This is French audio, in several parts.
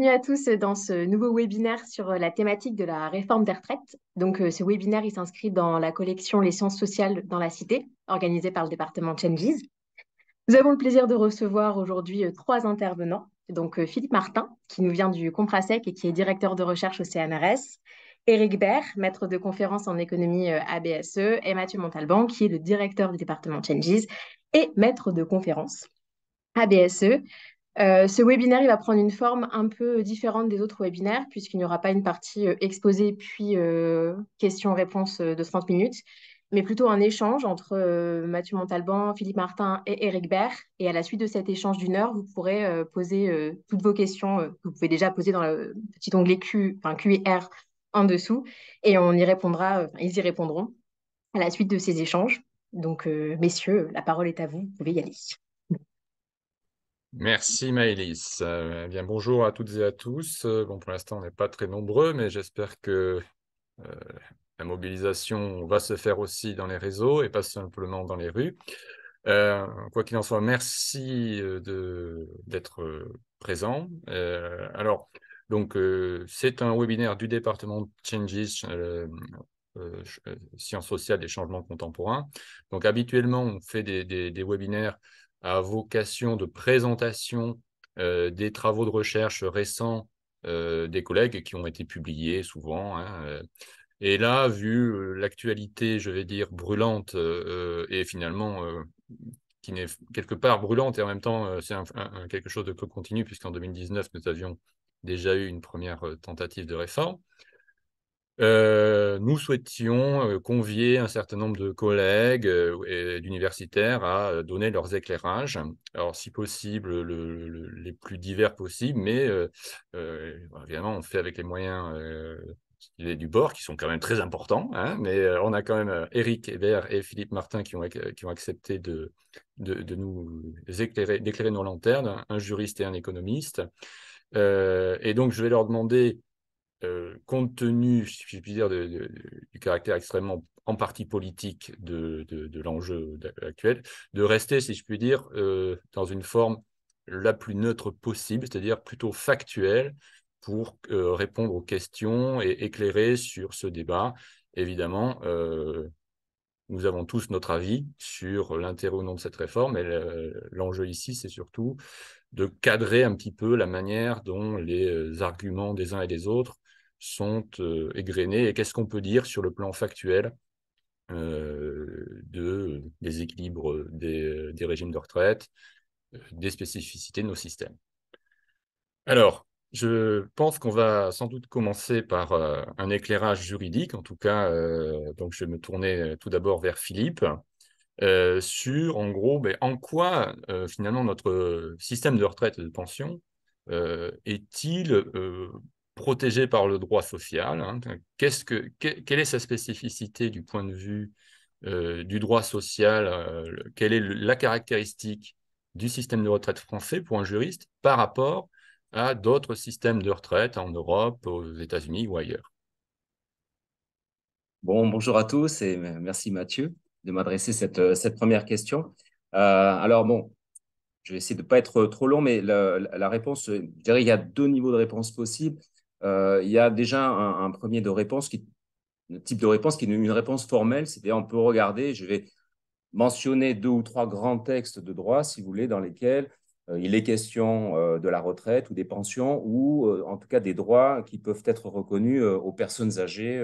Bienvenue à tous dans ce nouveau webinaire sur la thématique de la réforme des retraites. Ce webinaire, il s'inscrit dans la collection Les sciences sociales dans la cité, organisée par le département Changes. Nous avons le plaisir de recevoir aujourd'hui trois intervenants. Philippe Martin, qui nous vient du Comprasec et qui est directeur de recherche au CNRS, Éric Baird, maître de conférence en économie à BSE, et Mathieu Montalban, qui est le directeur du département Changes et maître de conférence à BSE. Ce webinaire, il va prendre une forme un peu différente des autres webinaires, puisqu'il n'y aura pas une partie exposée puis questions-réponses de 30 minutes, mais plutôt un échange entre Mathieu Montalban, Philippe Martin et Éric Baird. Et à la suite de cet échange d'une heure, vous pourrez poser toutes vos questions que vous pouvez déjà poser dans le petit onglet Q&R en dessous, et on y répondra, ils y répondront à la suite de ces échanges. Messieurs, la parole est à vous, vous pouvez y aller. Merci Maëlys. Bien, bonjour à toutes et à tous. Bon, pour l'instant, on n'est pas très nombreux, mais j'espère que euh, la mobilisation va se faire aussi dans les réseaux et pas simplement dans les rues. Quoi qu'il en soit, merci d'être présent. C'est un webinaire du département Changes, Sciences sociales et changements contemporains. Donc, habituellement, on fait des webinaires à vocation de présentation des travaux de recherche récents des collègues qui ont été publiés souvent. Et là, vu l'actualité, je vais dire, brûlante et finalement qui n'est quelque part brûlante et en même temps, c'est quelque chose de peu continu puisqu'en 2019, nous avions déjà eu une première tentative de réforme. Nous souhaitions convier un certain nombre de collègues et d'universitaires à donner leurs éclairages, alors si possible les plus divers possibles, mais évidemment on fait avec les moyens du bord qui sont quand même très importants, hein, mais on a quand même Éric Hébert et Philippe Martin qui ont accepté de nous d'éclairer nos lanternes, un juriste et un économiste. Et donc je vais leur demander compte tenu, si je puis dire, du caractère extrêmement en partie politique de l'enjeu actuel, de rester, si je puis dire, dans une forme la plus neutre possible, c'est-à-dire plutôt factuelle, pour répondre aux questions et éclairer sur ce débat. Évidemment, nous avons tous notre avis sur l'intérêt ou non de cette réforme, et l'enjeu ici, c'est surtout de cadrer un petit peu la manière dont les arguments des uns et des autres sont égrenés et qu'est-ce qu'on peut dire sur le plan factuel des équilibres des régimes de retraite, des spécificités de nos systèmes. Alors, je pense qu'on va sans doute commencer par un éclairage juridique, en tout cas, donc je vais me tourner tout d'abord vers Philippe. Sur, en gros, en quoi, finalement, notre système de retraite et de pension est-il protégé par le droit social, hein? Quelle est sa spécificité du point de vue du droit social? Quelle est la caractéristique du système de retraite français pour un juriste par rapport à d'autres systèmes de retraite en Europe, aux États-Unis ou ailleurs? Bon, bonjour à tous et merci Mathieu de m'adresser cette première question. Alors bon, je vais essayer de ne pas être trop long, mais la réponse, je dirais, il y a deux niveaux de réponse possibles. Il y a déjà un premier type de réponse qui est une réponse formelle, c'est-à-dire on peut regarder, je vais mentionner deux ou trois grands textes de droit, si vous voulez, dans lesquels il est question de la retraite ou des pensions ou en tout cas des droits qui peuvent être reconnus aux personnes âgées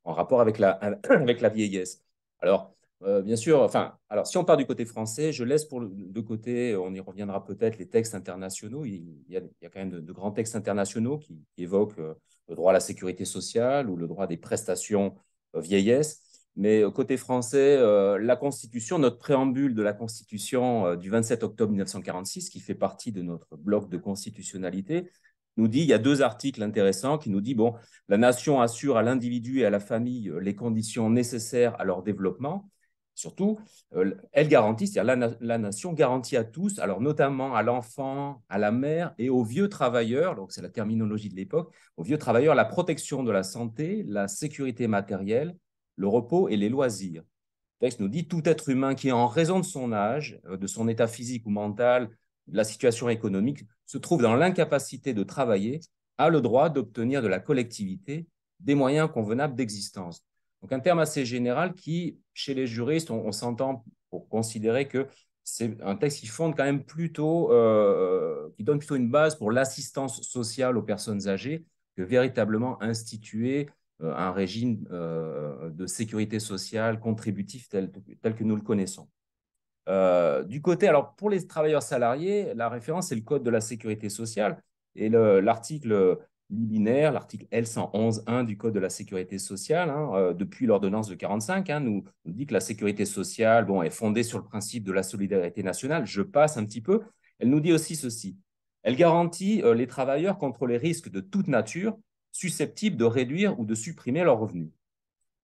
en rapport avec avec la vieillesse. Alors, bien sûr, alors si on part du côté français, je laisse de côté, on y reviendra peut-être, les textes internationaux. Il y a quand même de grands textes internationaux qui évoquent le droit à la sécurité sociale ou le droit des prestations vieillesse. Mais côté français, la Constitution, notre préambule de la Constitution du 27 octobre 1946, qui fait partie de notre bloc de constitutionnalité, nous dit, il y a deux articles intéressants qui nous disent, bon, la nation assure à l'individu et à la famille les conditions nécessaires à leur développement. Surtout, elle garantit, c'est-à-dire la nation garantit à tous, alors notamment à l'enfant, à la mère et aux vieux travailleurs, donc c'est la terminologie de l'époque, aux vieux travailleurs, la protection de la santé, la sécurité matérielle, le repos et les loisirs. Le texte nous dit tout être humain qui, en raison de son âge, de son état physique ou mental la situation économique se trouve dans l'incapacité de travailler, a le droit d'obtenir de la collectivité des moyens convenables d'existence. Donc, un terme assez général qui, chez les juristes, on s'entend pour considérer que c'est un texte qui fonde quand même plutôt, qui donne plutôt une base pour l'assistance sociale aux personnes âgées que véritablement instituer un régime de sécurité sociale contributif tel que nous le connaissons. Du côté, alors pour les travailleurs salariés, la référence, c'est le Code de la sécurité sociale et l'article liminaire, l'article L111.1 du Code de la sécurité sociale, hein, depuis l'ordonnance de 1945, hein, nous dit que la sécurité sociale est fondée sur le principe de la solidarité nationale. Je passe un petit peu. Elle nous dit aussi ceci. Elle garantit les travailleurs contre les risques de toute nature susceptibles de réduire ou de supprimer leurs revenus.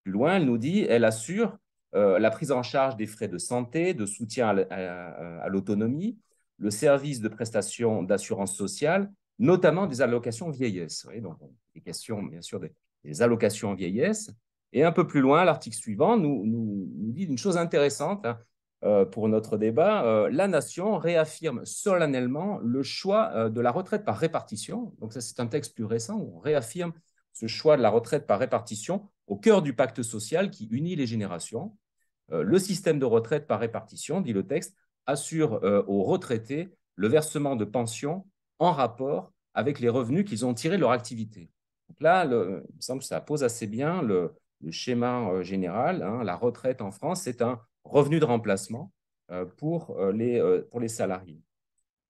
Plus loin, elle nous dit, elle assure la prise en charge des frais de santé, de soutien à l'autonomie, le service de prestation d'assurance sociale, notamment des allocations vieillesse. Vous voyez, donc, des questions, bien sûr, des allocations vieillesse. Et un peu plus loin, l'article suivant nous dit une chose intéressante pour notre débat. La nation réaffirme solennellement le choix de la retraite par répartition. Donc, ça, c'est un texte plus récent où on réaffirme ce choix de la retraite par répartition au cœur du pacte social qui unit les générations. Le système de retraite par répartition, dit le texte, assure aux retraités le versement de pensions en rapport avec les revenus qu'ils ont tirés de leur activité. Donc là, il me semble que ça pose assez bien le schéma général. Hein. La retraite en France, c'est un revenu de remplacement pour les salariés.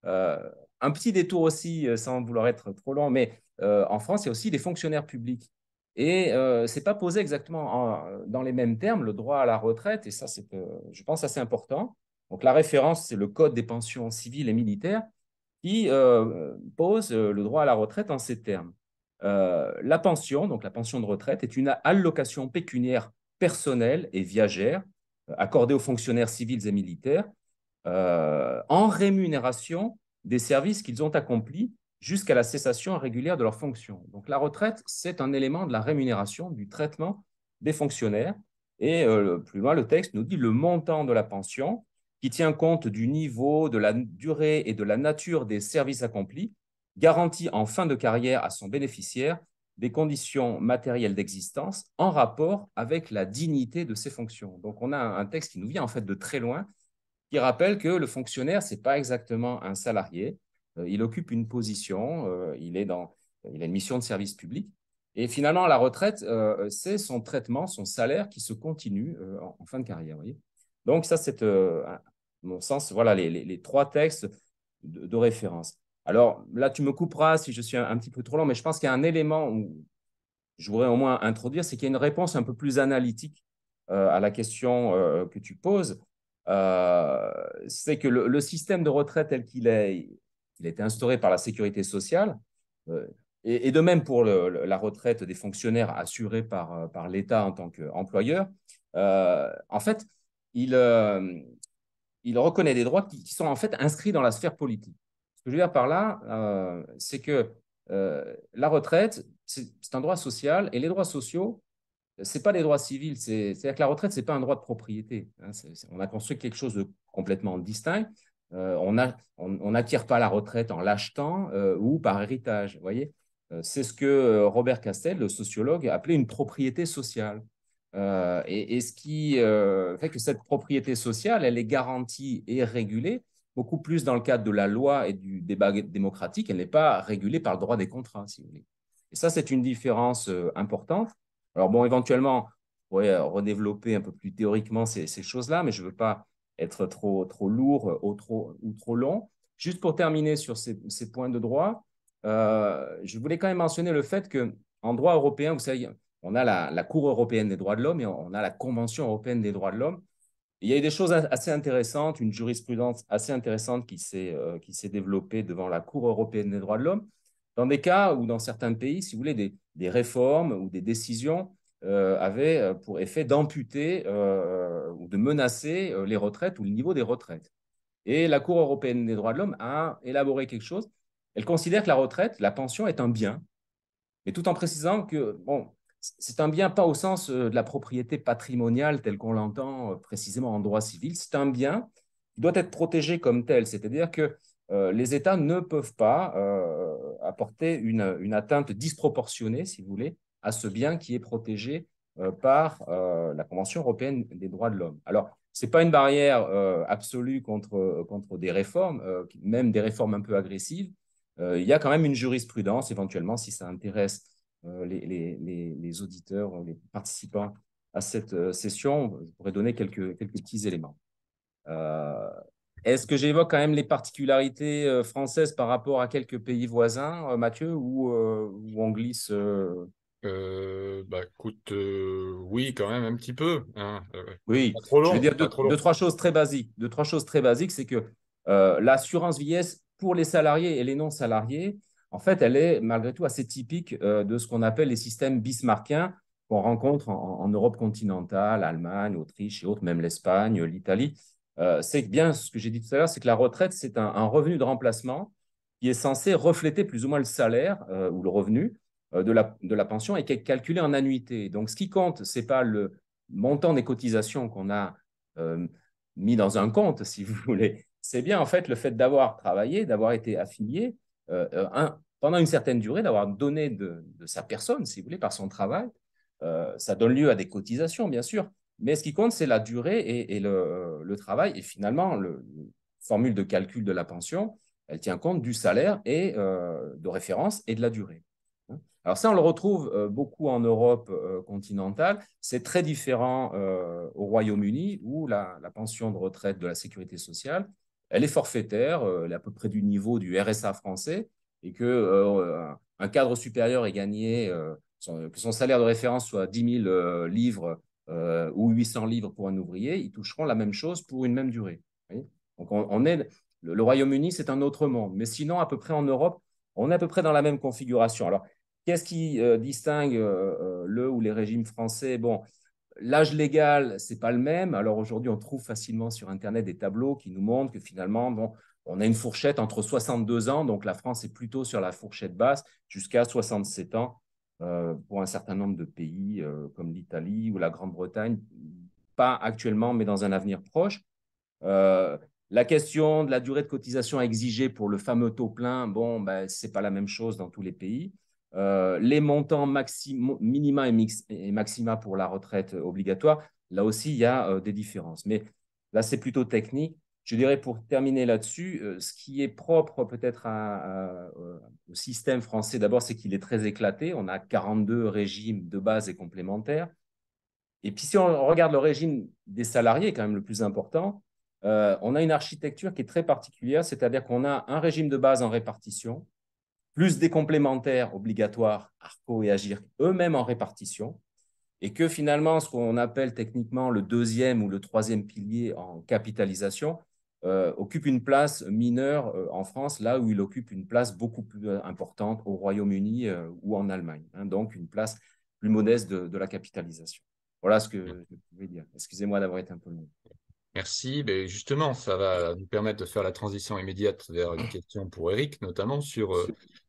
Un petit détour aussi, sans vouloir être trop long, mais en France, il y a aussi des fonctionnaires publics. Et ce n'est pas posé exactement dans les mêmes termes, le droit à la retraite, et ça, c'est, je pense, assez important. Donc, la référence, c'est le Code des pensions civiles et militaires qui pose le droit à la retraite en ces termes. La pension, donc la pension de retraite, est une allocation pécuniaire personnelle et viagère accordée aux fonctionnaires civils et militaires en rémunération des services qu'ils ont accomplis jusqu'à la cessation régulière de leurs fonctions. Donc la retraite, c'est un élément de la rémunération, du traitement des fonctionnaires. Et plus loin, le texte nous dit le montant de la pension qui tient compte du niveau, de la durée et de la nature des services accomplis, garantit en fin de carrière à son bénéficiaire des conditions matérielles d'existence en rapport avec la dignité de ses fonctions. Donc on a un texte qui nous vient en fait de très loin, qui rappelle que le fonctionnaire, ce n'est pas exactement un salarié. Il occupe une position, il a une mission de service public. Et finalement, la retraite, c'est son traitement, son salaire qui se continue en fin de carrière. Vous voyez. Donc, ça, c'est, à mon sens, voilà les trois textes de référence. Alors, là, tu me couperas si je suis un petit peu trop long, mais je pense qu'il y a un élément où je voudrais au moins introduire, c'est qu'il y a une réponse un peu plus analytique à la question que tu poses. C'est que le système de retraite tel qu'il a été instauré par la sécurité sociale, et de même pour la retraite des fonctionnaires assurés par l'État en tant qu'employeur, en fait, il reconnaît des droits qui sont en fait inscrits dans la sphère politique. Ce que je veux dire par là, c'est que la retraite, c'est un droit social, et les droits sociaux, ce n'est pas des droits civils. C'est-à-dire que la retraite, ce n'est pas un droit de propriété. Hein, on a construit quelque chose de complètement distinct. On n'acquiert pas la retraite en l'achetant ou par héritage. Vous voyez, c'est ce que Robert Castel, le sociologue, appelait une propriété sociale. Et ce qui fait que cette propriété sociale, elle est garantie et régulée beaucoup plus dans le cadre de la loi et du débat démocratique. Elle n'est pas régulée par le droit des contrats, si vous voulez. Et ça, c'est une différence importante. Alors, bon, éventuellement, on pourrait redévelopper un peu plus théoriquement ces choses-là, mais je ne veux pas être trop lourd ou trop long. Juste pour terminer sur ces points de droit, je voulais quand même mentionner le fait qu'en droit européen, vous savez, on a la Cour européenne des droits de l'homme et on a la Convention européenne des droits de l'homme. Il y a eu des choses assez intéressantes, une jurisprudence assez intéressante qui s'est développée devant la Cour européenne des droits de l'homme, dans des cas où, dans certains pays, si vous voulez, des réformes ou des décisions avaient pour effet d'amputer ou de menacer les retraites ou le niveau des retraites. Et la Cour européenne des droits de l'homme a élaboré quelque chose. Elle considère que la retraite, la pension, est un bien, mais tout en précisant que, bon, c'est un bien pas au sens de la propriété patrimoniale tel qu'on l'entend précisément en droit civil. C'est un bien qui doit être protégé comme tel. C'est-à-dire que les États ne peuvent pas apporter une atteinte disproportionnée, si vous voulez, à ce bien qui est protégé par la Convention européenne des droits de l'homme. Alors, ce n'est pas une barrière absolue contre des réformes, même des réformes un peu agressives. Il y a quand même une jurisprudence, éventuellement, si ça intéresse les auditeurs, les participants à cette session, je pourrais donner quelques petits éléments. Est-ce que j'évoque quand même les particularités françaises par rapport à quelques pays voisins, Mathieu, ou on glisse Écoute, oui, quand même un petit peu, hein. Oui, Pas trop je vais long, dire pas trop deux, long. trois choses très basiques. Deux, trois choses très basiques, c'est que l'assurance vieillesse pour les salariés et les non-salariés, en fait, elle est malgré tout assez typique de ce qu'on appelle les systèmes bismarckiens qu'on rencontre en Europe continentale, Allemagne, Autriche et autres, même l'Espagne, l'Italie. C'est bien ce que j'ai dit tout à l'heure, c'est que la retraite, c'est un revenu de remplacement qui est censé refléter plus ou moins le salaire ou le revenu de la pension et qui est calculé en annuité. Donc, ce qui compte, ce n'est pas le montant des cotisations qu'on a euh, mis dans un compte, si vous voulez. C'est bien en fait le fait d'avoir travaillé, d'avoir été affilié pendant une certaine durée, d'avoir donné de sa personne, si vous voulez, par son travail. Ça donne lieu à des cotisations, bien sûr, mais ce qui compte, c'est la durée et le travail. Et finalement, la formule de calcul de la pension, elle tient compte du salaire et de référence et de la durée. Alors ça, on le retrouve beaucoup en Europe continentale. C'est très différent au Royaume-Uni où la pension de retraite de la sécurité sociale, elle est forfaitaire, elle est à peu près du niveau du RSA français et qu'un cadre supérieur ait gagné, que son salaire de référence soit 10 000 livres ou 800 livres pour un ouvrier, ils toucheront la même chose pour une même durée. Donc le Royaume-Uni, c'est un autre monde. Mais sinon, à peu près en Europe, on est à peu près dans la même configuration. Alors, qu'est-ce qui distingue le ou les régimes français? Bon, l'âge légal, ce n'est pas le même. Alors aujourd'hui, on trouve facilement sur Internet des tableaux qui nous montrent que finalement, bon, on a une fourchette entre 62 ans, donc la France est plutôt sur la fourchette basse, jusqu'à 67 ans pour un certain nombre de pays comme l'Italie ou la Grande-Bretagne. Pas actuellement, mais dans un avenir proche. Euh, la question de la durée de cotisation exigée pour le fameux taux plein, bon, ben, ce n'est pas la même chose dans tous les pays. Les montants minima et maxima pour la retraite obligatoire, là aussi, il y a des différences. Mais là, c'est plutôt technique. Je dirais pour terminer là-dessus, ce qui est propre peut-être au système français, d'abord, c'est qu'il est très éclaté. On a 42 régimes de base et complémentaires. Et puis, si on regarde le régime des salariés, quand même le plus important, on a une architecture qui est très particulière, c'est-à-dire qu'on a un régime de base en répartition, plus des complémentaires obligatoires, ARCO et AGIRC, eux-mêmes en répartition, et que finalement, ce qu'on appelle techniquement le deuxième ou le troisième pilier en capitalisation occupe une place mineure en France, là où il occupe une place beaucoup plus importante au Royaume-Uni ou en Allemagne. Hein, donc, une place plus modeste de la capitalisation. Voilà ce que je pouvais dire. Excusez-moi d'avoir été un peu long. Merci. Ben justement, ça va nous permettre de faire la transition immédiate vers une question pour Eric, notamment sur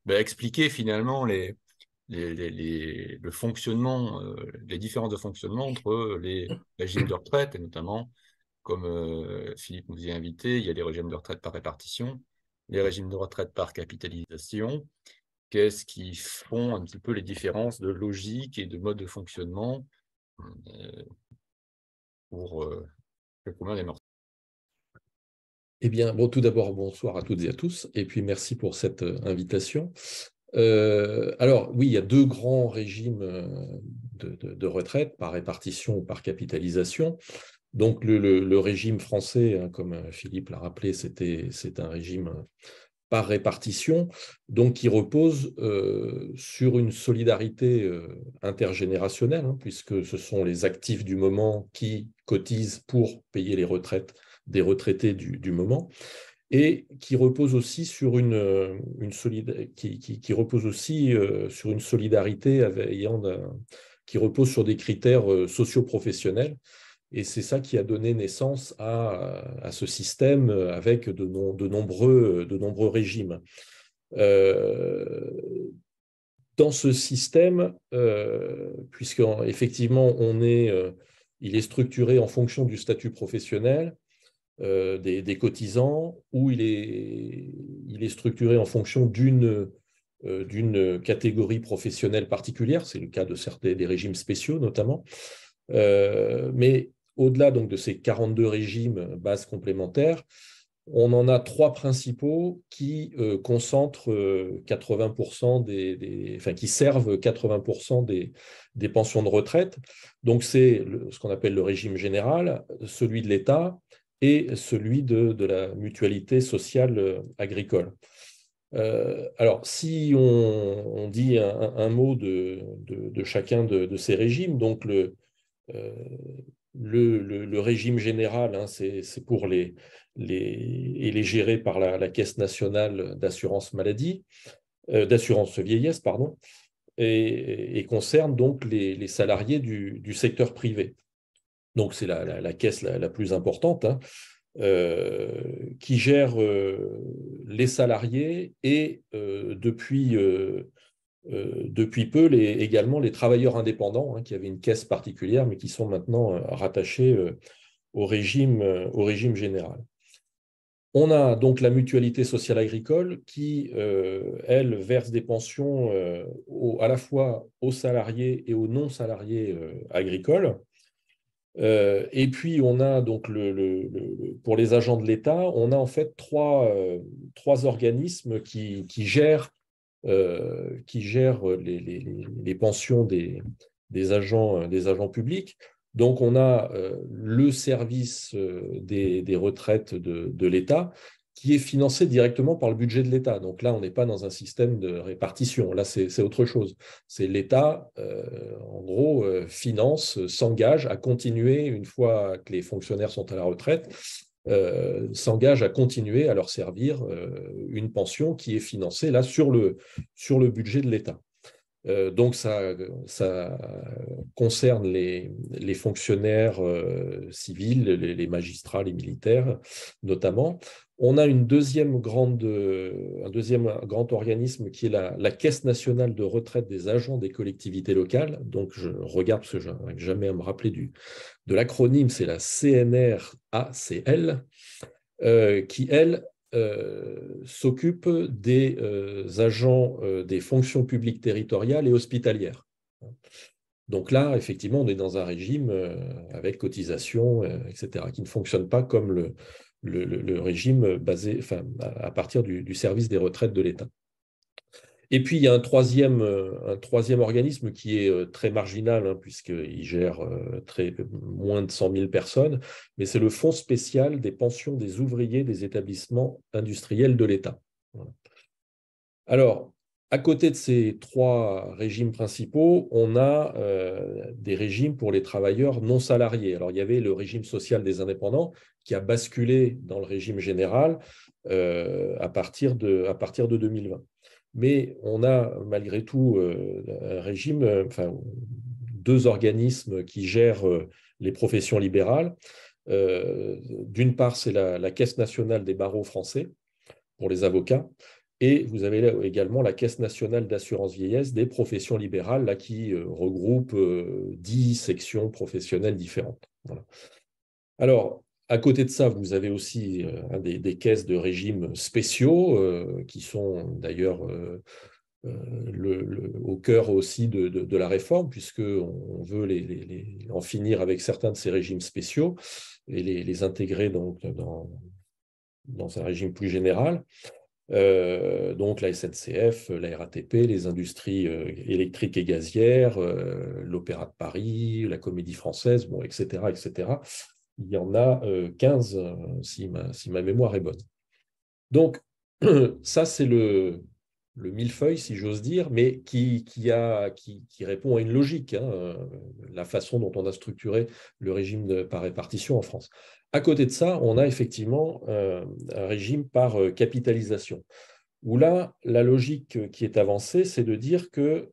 expliquer finalement le fonctionnement, les différences de fonctionnement entre les régimes de retraite, et notamment, comme Philippe nous y a invité, il y a les régimes de retraite par répartition, les régimes de retraite par capitalisation. Qu'est-ce qui font un petit peu les différences de logique et de mode de fonctionnement pour le commun des mortels? Eh bien, bon, tout d'abord, bonsoir à toutes et à tous, et puis merci pour cette invitation. Alors, oui, il y a deux grands régimes de retraite, par répartition ou par capitalisation. Donc, le régime français, hein, comme Philippe l'a rappelé, c'est un régime par répartition, donc qui repose sur une solidarité intergénérationnelle, hein, puisque ce sont les actifs du moment qui cotisent pour payer les retraites des retraités du moment, et qui repose aussi sur qui repose aussi sur une solidarité qui repose sur des critères socio-professionnels. Et c'est ça qui a donné naissance à ce système avec de nombreux régimes. Dans ce système, puisqu'effectivement il est structuré en fonction du statut professionnel, des cotisants, où il est structuré en fonction d'une catégorie professionnelle particulière. C'est le cas de certains des régimes spéciaux notamment. Mais au-delà donc de ces 42 régimes bases complémentaires, on en a 3 principaux qui concentrent 80% enfin, qui servent 80% des pensions de retraite. Donc, c'est ce qu'on appelle le régime général, celui de l'État et celui de la mutualité sociale agricole. Alors, si on dit un mot de chacun de ces régimes, donc euh, le régime général, hein, c'est pour il est géré par la Caisse nationale d'assurance maladie, d'assurance vieillesse, pardon, et concerne donc les salariés du secteur privé. Donc, c'est la caisse la plus importante, hein, qui gère les salariés et depuis peu également les travailleurs indépendants, hein, qui avaient une caisse particulière, mais qui sont maintenant rattachés au régime général. On a donc la mutualité sociale agricole qui, elle, verse des pensions à la fois aux salariés et aux non-salariés agricoles. Et puis, on a donc pour les agents de l'État, on a en fait trois organismes qui gèrent les pensions des agents publics. Donc, on a le service des retraites de l'État qui est financé directement par le budget de l'État. Donc là, on n'est pas dans un système de répartition. Là, c'est autre chose. C'est l'État, en gros, s'engage à continuer, une fois que les fonctionnaires sont à la retraite, s'engage à continuer à leur servir une pension qui est financée là sur le budget de l'État. Donc, ça concerne les fonctionnaires civils, les magistrats, les militaires notamment. On a un deuxième grand organisme qui est la Caisse nationale de retraite des agents des collectivités locales. Donc, je regarde parce que je n'arrive jamais à me rappeler de l'acronyme, c'est la CNRACL, qui, elle, s'occupe des agents des fonctions publiques territoriales et hospitalières. Donc là, effectivement, on est dans un régime avec cotisation, etc., qui ne fonctionne pas comme le régime basé, enfin, à partir du service des retraites de l'État. Et puis, il y a un troisième organisme qui est très marginal, hein, puisqu'il gère moins de 100 000 personnes, mais c'est le Fonds spécial des pensions des ouvriers des établissements industriels de l'État. Voilà. Alors, à côté de ces 3 régimes principaux, on a des régimes pour les travailleurs non salariés. Alors, il y avait le régime social des indépendants qui a basculé dans le régime général à partir de 2020. Mais on a malgré tout un régime, enfin, 2 organismes qui gèrent les professions libérales. D'une part, c'est la Caisse nationale des barreaux français pour les avocats, et vous avez également la Caisse nationale d'assurance vieillesse des professions libérales, là, qui regroupe 10 sections professionnelles différentes. Voilà. Alors, à côté de ça, vous avez aussi des caisses de régimes spéciaux qui sont d'ailleurs au cœur aussi de la réforme, puisqu'on veut en finir avec certains de ces régimes spéciaux et les intégrer donc dans un régime plus général. Donc la SNCF, la RATP, les industries électriques et gazières, l'Opéra de Paris, la Comédie Française, bon, etc., etc. Il y en a 15, si ma mémoire est bonne. Donc, ça, c'est le millefeuille, si j'ose dire, mais qui répond à une logique, hein, la façon dont on a structuré le régime par répartition en France. À côté de ça, on a effectivement un régime par capitalisation, où là, la logique qui est avancée, c'est de dire que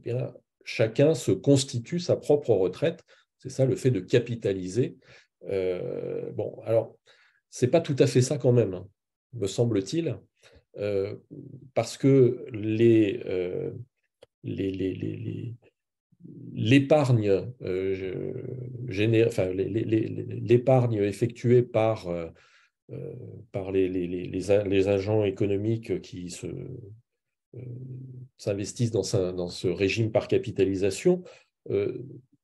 bien, chacun se constitue sa propre retraite. C'est ça, le fait de capitaliser. Bon, alors, ce n'est pas tout à fait ça quand même, hein, me semble-t-il, parce que l'épargne l'épargne effectuée par les agents économiques qui s'investissent dans ce régime par capitalisation,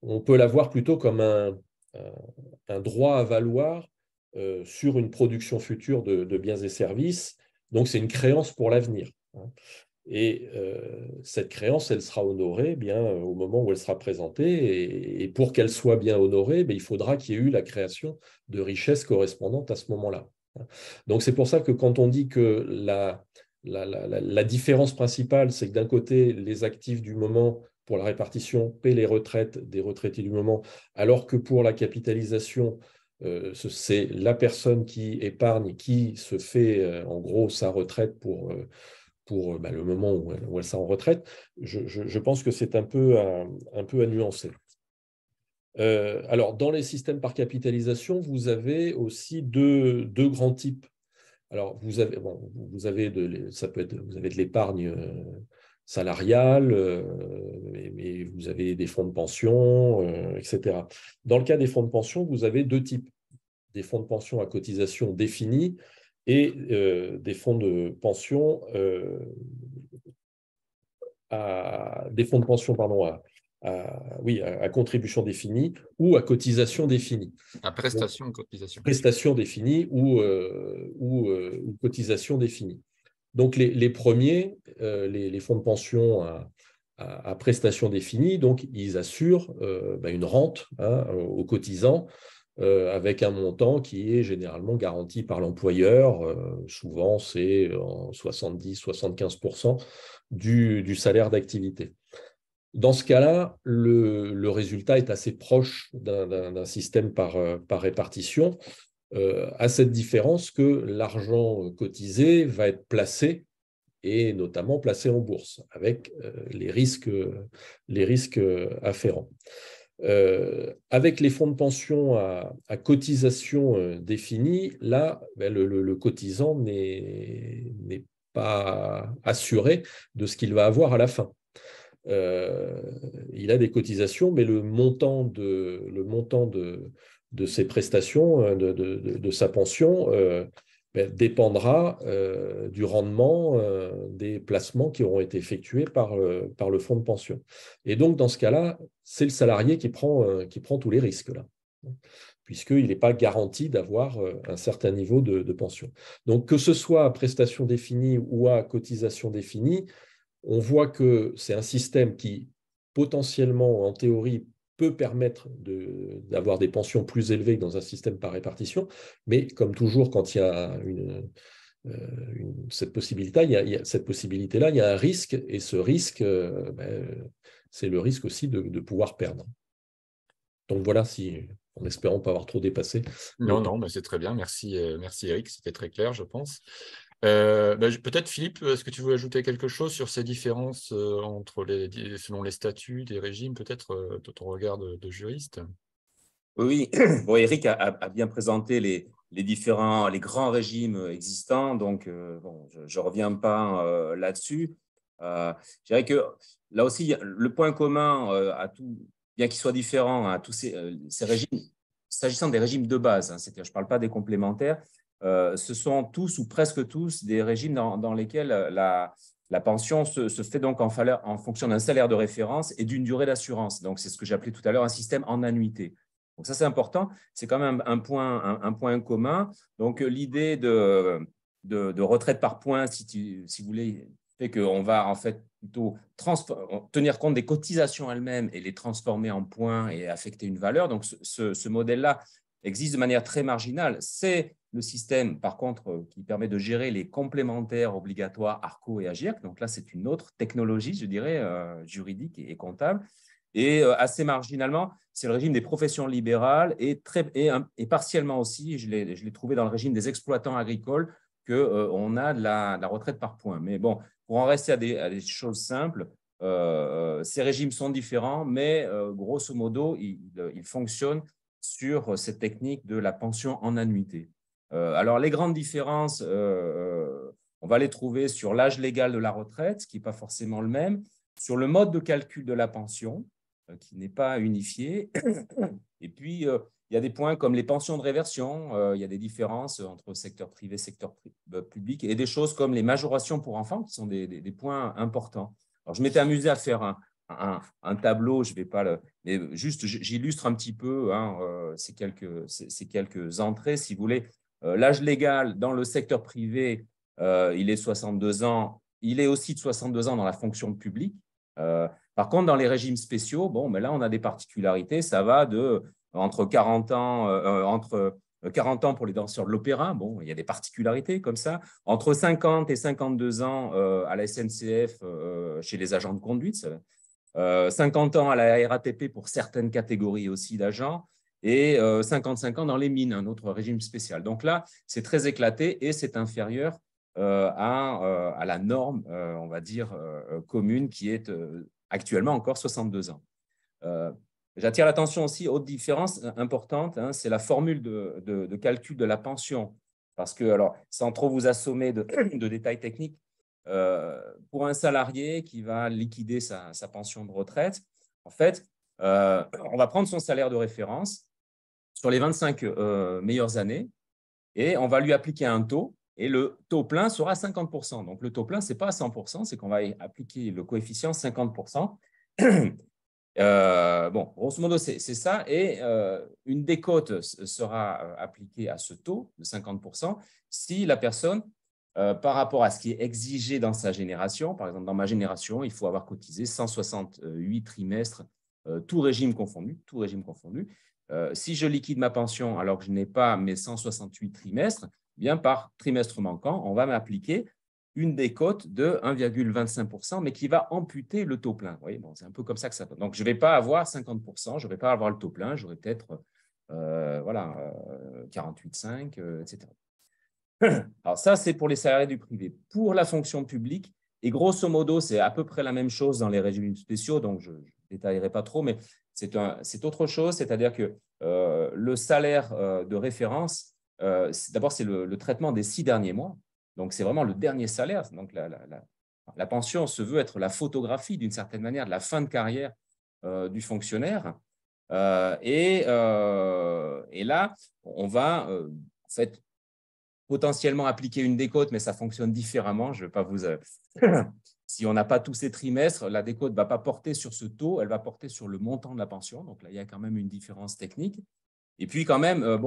on peut la voir plutôt comme un droit à valoir sur une production future de biens et services. Donc, c'est une créance pour l'avenir. Et cette créance, elle sera honorée bien au moment où elle sera présentée. Et pour qu'elle soit bien honorée, il faudra qu'il y ait eu la création de richesses correspondantes à ce moment-là. Donc, c'est pour ça que quand on dit que la différence principale, c'est que d'un côté, les actifs du moment pour la répartition paient les retraites des retraités du moment, alors que pour la capitalisation, c'est la personne qui épargne qui se fait en gros sa retraite pour le moment où elle sera en retraite. Je pense que c'est un peu à nuancer. Alors, dans les systèmes par capitalisation, vous avez aussi deux grands types. Alors, vous avez de l'épargne salariale, mais vous avez des fonds de pension, etc. Dans le cas des fonds de pension, vous avez deux types. Des fonds de pension à cotisation définie et des fonds de pension à contribution définie ou à cotisation définie. À prestation, cotisation. Prestation définie ou cotisation définie. Donc, les premiers, les fonds de pension à prestation définie, donc ils assurent une rente aux cotisants avec un montant qui est généralement garanti par l'employeur. Souvent, c'est 70-75% du salaire d'activité. Dans ce cas-là, le résultat est assez proche d'un système par répartition, à cette différence que l'argent cotisé va être placé et notamment placé en bourse avec les risques afférents. Avec les fonds de pension à cotisation définie, là, le cotisant n'est pas assuré de ce qu'il va avoir à la fin. Il a des cotisations, mais le montant de ses prestations, de sa pension, dépendra du rendement des placements qui auront été effectués par le fonds de pension. Et donc, dans ce cas-là, c'est le salarié qui prend tous les risques, là, puisqu'il n'est pas garanti d'avoir un certain niveau de pension. Donc, que ce soit à prestation définie ou à cotisation définie, on voit que c'est un système qui, potentiellement, en théorie, peut permettre d'avoir des pensions plus élevées que dans un système par répartition, mais comme toujours, quand il y a cette possibilité-là, il y a un risque, et ce risque, c'est le risque aussi de pouvoir perdre. Donc voilà, en espérant ne pas avoir trop dépassé. Non, mais c'est très bien. Merci Eric, c'était très clair, je pense. Peut-être Philippe, est-ce que tu veux ajouter quelque chose sur ces différences selon les statuts des régimes, peut-être de ton regard de juriste? Oui, bon, Eric a bien présenté les grands régimes existants, donc je ne reviens pas là-dessus. Je dirais que là aussi, le point commun à tout, bien qu'ils soient différents, à tous ces régimes, s'agissant des régimes de base, c'est-à-dire je ne parle pas des complémentaires, ce sont tous ou presque tous des régimes dans lesquels la pension se fait donc en fonction d'un salaire de référence et d'une durée d'assurance. Donc, c'est ce que j'appelais tout à l'heure un système en annuité. Donc, ça, c'est important. C'est quand même un point commun. Donc, l'idée de retraite par points, si vous voulez, fait qu'on va en fait plutôt tenir compte des cotisations elles-mêmes et les transformer en points et affecter une valeur. Donc, ce modèle-là existe de manière très marginale. C'est le système, par contre, qui permet de gérer les complémentaires obligatoires ARCO et AGIRC. Donc là, c'est une autre technologie, je dirais, juridique et comptable. Et assez marginalement, c'est le régime des professions libérales et partiellement aussi, je l'ai trouvé dans le régime des exploitants agricoles, qu'on a de la retraite par points. Mais bon, pour en rester à des choses simples, ces régimes sont différents, mais grosso modo, ils fonctionnent sur cette technique de la pension en annuité. Alors, les grandes différences, on va les trouver sur l'âge légal de la retraite, qui n'est pas forcément le même, sur le mode de calcul de la pension. qui n'est pas unifié. Et puis, il y a des points comme les pensions de réversion. Il y a des différences entre secteur privé et secteur public, et des choses comme les majorations pour enfants, qui sont des points importants. Alors, je m'étais amusé à faire un tableau, je vais pas mais juste j'illustre un petit peu ces quelques entrées, si vous voulez. L'âge légal dans le secteur privé, il est 62 ans. Il est aussi de 62 ans dans la fonction publique. Par contre, dans les régimes spéciaux, bon, mais là, on a des particularités. Ça va entre 40 ans pour les danseurs de l'opéra. Bon, il y a des particularités comme ça. Entre 50 et 52 ans à la SNCF chez les agents de conduite. 50 ans à la RATP pour certaines catégories aussi d'agents, et 55 ans dans les mines, un autre régime spécial. Donc là, c'est très éclaté et c'est inférieur à la norme, on va dire, commune, qui est actuellement encore 62 ans. J'attire l'attention aussi, autre différence importante, c'est la formule de calcul de la pension. Parce que, alors, sans trop vous assommer de détails techniques, pour un salarié qui va liquider sa pension de retraite, en fait, on va prendre son salaire de référence sur les 25 meilleures années et on va lui appliquer un taux, et le taux plein sera 50%. Donc, le taux plein, ce n'est pas à 100%, c'est qu'on va appliquer le coefficient 50%. Bon, grosso modo, c'est ça. Et une décote sera appliquée à ce taux de 50% si la personne, par rapport à ce qui est exigé dans sa génération, par exemple, dans ma génération, il faut avoir cotisé 168 trimestres, tout régime confondu. Si je liquide ma pension alors que je n'ai pas mes 168 trimestres, bien par trimestre manquant, on va m'appliquer une décote de 1,25%, mais qui va amputer le taux plein. Vous voyez, bon, c'est un peu comme ça que ça peut. Donc, je ne vais pas avoir 50%, je ne vais pas avoir le taux plein, j'aurai peut-être 48,5, etc. Alors, ça, c'est pour les salariés du privé. Pour la fonction publique, et grosso modo, c'est à peu près la même chose dans les régimes spéciaux, donc je ne détaillerai pas trop, mais c'est autre chose, c'est-à-dire que le salaire de référence, d'abord, c'est le traitement des 6 derniers mois. Donc, c'est vraiment le dernier salaire. Donc, la pension se veut être la photographie, d'une certaine manière, de la fin de carrière du fonctionnaire. Et là, on va en fait potentiellement appliquer une décote, mais ça fonctionne différemment. Je ne vais pas vous… Si on n'a pas tous ces trimestres, la décote ne va pas porter sur ce taux, elle va porter sur le montant de la pension. Donc là, il y a quand même une différence technique. Et puis quand même, le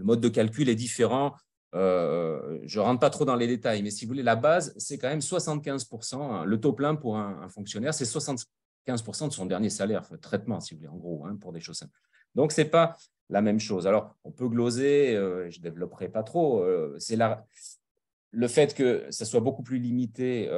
mode de calcul est différent. Je ne rentre pas trop dans les détails, mais si vous voulez, la base, c'est quand même 75%. Le taux plein pour un fonctionnaire, c'est 75% de son dernier salaire, traitement, si vous voulez, en gros, pour des choses simples. Donc, ce n'est pas la même chose. Alors, on peut gloser, je ne développerai pas trop. C'est le fait que ça soit beaucoup plus limité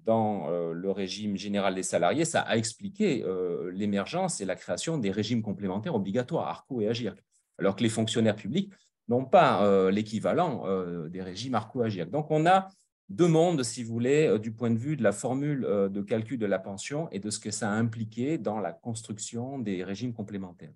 dans le régime général des salariés, ça a expliqué l'émergence et la création des régimes complémentaires obligatoires, ARCO et AGIRC, alors que les fonctionnaires publics n'ont pas l'équivalent des régimes ARCO et AGIRC. Donc, on a deux mondes, si vous voulez, du point de vue de la formule de calcul de la pension et de ce que ça a impliqué dans la construction des régimes complémentaires.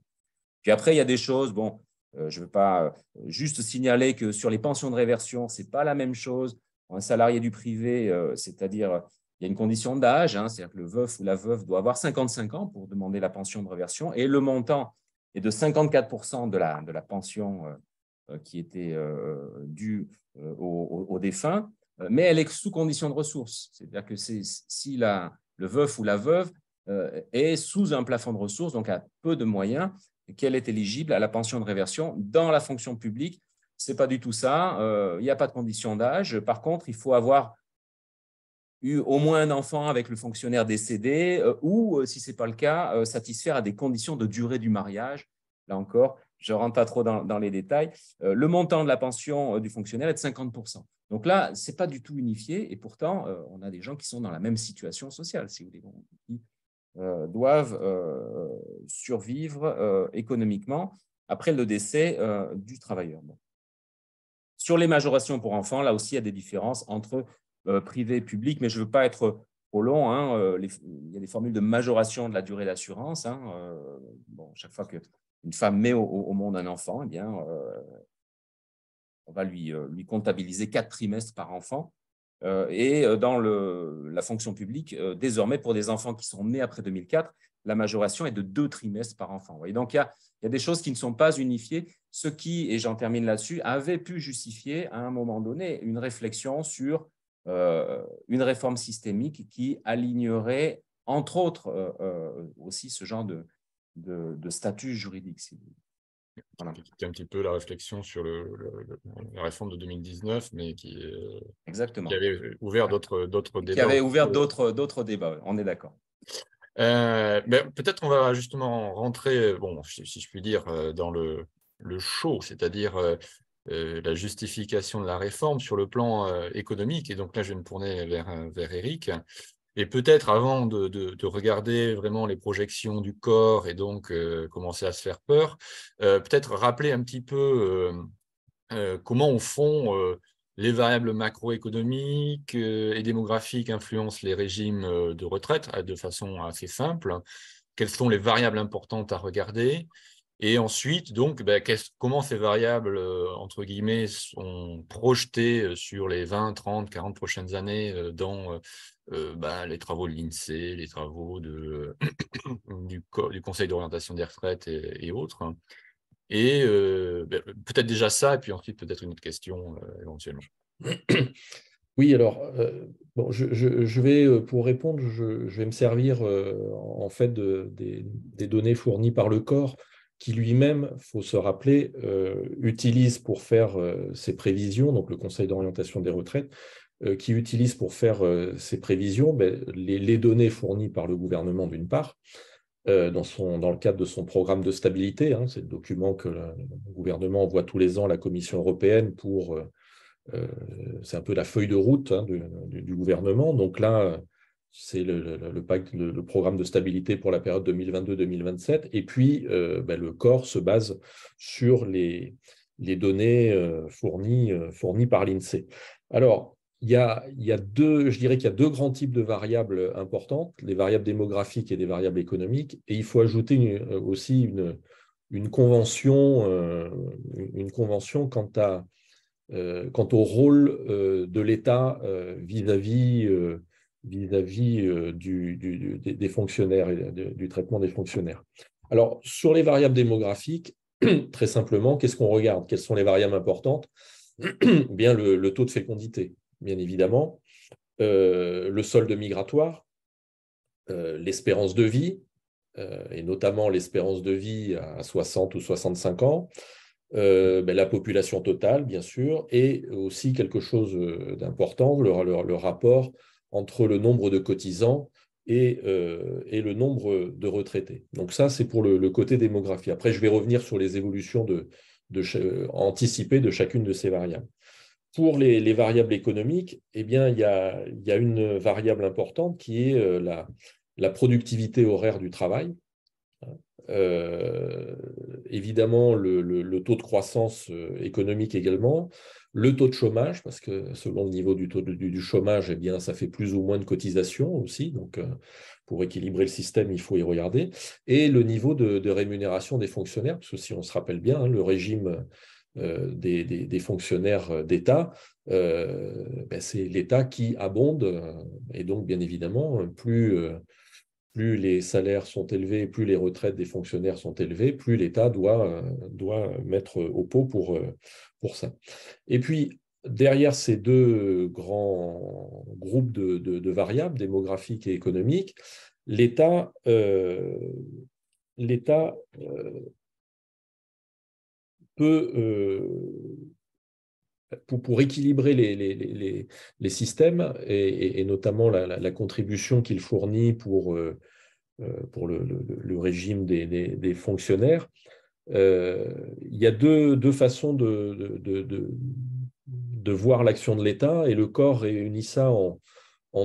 Puis après, il y a des choses, bon, je ne veux pas juste signaler que sur les pensions de réversion, ce n'est pas la même chose. Un salarié du privé, c'est-à-dire, il y a une condition d'âge, c'est-à-dire que le veuf ou la veuve doit avoir 55 ans pour demander la pension de réversion, et le montant est de 54% de la pension qui était due au défunt, mais elle est sous condition de ressources. C'est-à-dire que si le veuf ou la veuve est sous un plafond de ressources, donc a peu de moyens, qu'elle est éligible à la pension de réversion. Dans la fonction publique, ce n'est pas du tout ça. Il n'y a pas de condition d'âge. Par contre, il faut avoir eu au moins un enfant avec le fonctionnaire décédé ou, si ce n'est pas le cas, satisfaire à des conditions de durée du mariage. Là encore, je ne rentre pas trop dans les détails. Le montant de la pension du fonctionnaire est de 50%. Donc là, ce n'est pas du tout unifié et pourtant, on a des gens qui sont dans la même situation sociale, si vous voulez, qui doivent survivre économiquement après le décès du travailleur. Bon. Sur les majorations pour enfants, là aussi, il y a des différences entre privé et public, mais je ne veux pas être trop long. Il y a des formules de majoration de la durée d'assurance. Bon, chaque fois qu'une femme met au monde un enfant, eh bien, on va lui comptabiliser 4 trimestres par enfant. Et dans la fonction publique, désormais, pour des enfants qui sont nés après 2004, la majoration est de 2 trimestres par enfant. Et donc, il y a des choses qui ne sont pas unifiées, ce qui, et j'en termine là-dessus, avait pu justifier à un moment donné une réflexion sur une réforme systémique qui alignerait, entre autres, aussi ce genre de statut juridique. Voilà. C'était un petit peu la réflexion sur la réforme de 2019, mais qui avait ouvert d'autres débats. Qui avait ouvert d'autres débats, on est d'accord. Peut-être on va justement rentrer, bon, si je puis dire, dans le chaud, c'est-à-dire la justification de la réforme sur le plan économique. Et donc là, je vais me tourner vers Eric. Et peut-être avant de regarder vraiment les projections du corps et donc commencer à se faire peur, peut-être rappeler un petit peu comment au fond les variables macroéconomiques et démographiques influencent les régimes de retraite de façon assez simple. Quelles sont les variables importantes à regarder? Et ensuite, donc, comment ces variables, entre guillemets, sont projetées sur les 20, 30, 40 prochaines années dans les travaux de l'INSEE, les travaux du Conseil d'orientation des retraites et autres. Et peut-être déjà ça, et puis ensuite peut-être une autre question éventuellement. Oui, alors, bon, je vais, pour répondre, je vais me servir en fait des données fournies par le corps, qui lui-même, il faut se rappeler, utilise pour faire ses prévisions, donc le Conseil d'orientation des retraites, qui utilise pour faire ses prévisions les données fournies par le gouvernement d'une part, dans le cadre de son programme de stabilité, hein, c'est le document que le gouvernement envoie tous les ans à la Commission européenne pour... c'est un peu la feuille de route du gouvernement. Donc là, c'est le programme de stabilité pour la période 2022-2027. Et puis, le corps se base sur les données fournies par l'INSEE. Alors, je dirais qu'il y a deux grands types de variables importantes, les variables démographiques et les variables économiques. Et il faut ajouter aussi une convention quant au rôle de l'État vis-à-vis des fonctionnaires et du traitement des fonctionnaires. Alors, sur les variables démographiques, très simplement, qu'est-ce qu'on regarde? Quelles sont les variables importantes? Bien, le taux de fécondité, bien évidemment, le solde migratoire, l'espérance de vie, et notamment l'espérance de vie à 60 ou 65 ans, la population totale, bien sûr, et aussi quelque chose d'important, le rapport entre le nombre de cotisants et le nombre de retraités. Donc ça, c'est pour le côté démographie. Après, je vais revenir sur les évolutions anticipées de chacune de ces variables. Pour les variables économiques, eh bien, il y a une variable importante qui est la productivité horaire du travail. Évidemment, le taux de croissance économique également, le taux de chômage, parce que selon le niveau du taux du chômage, eh bien, ça fait plus ou moins de cotisations aussi. Donc, pour équilibrer le système, il faut y regarder. Et le niveau de rémunération des fonctionnaires, parce que si on se rappelle bien, hein, le régime des fonctionnaires d'État, c'est l'État qui abonde. Et donc, bien évidemment, plus les salaires sont élevés, plus les retraites des fonctionnaires sont élevées, plus l'État doit mettre au pot pour ça. Et puis, derrière ces deux grands groupes de variables, démographiques et économiques, l'État peut, pour équilibrer les systèmes, et notamment la contribution qu'il fournit pour le régime des fonctionnaires, il y a deux façons de voir l'action de l'État, et le corps réunit ça en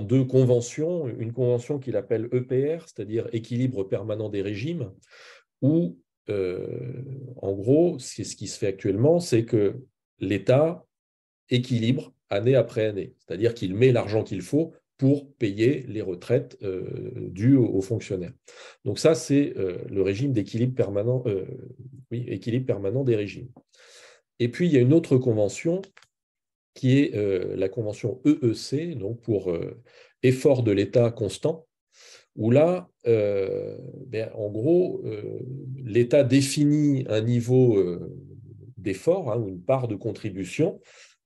deux conventions. Une convention qu'il appelle EPR, c'est-à-dire équilibre permanent des régimes, où, en gros, ce qui se fait actuellement, c'est que l'État équilibre année après année, c'est-à-dire qu'il met l'argent qu'il faut pour payer les retraites dues aux fonctionnaires. Donc ça, c'est le régime d'équilibre permanent, équilibre permanent des régimes. Et puis, il y a une autre convention qui est la convention EEC, donc pour effort de l'État constant, où là, en gros, l'État définit un niveau d'effort, hein, ou une part de contribution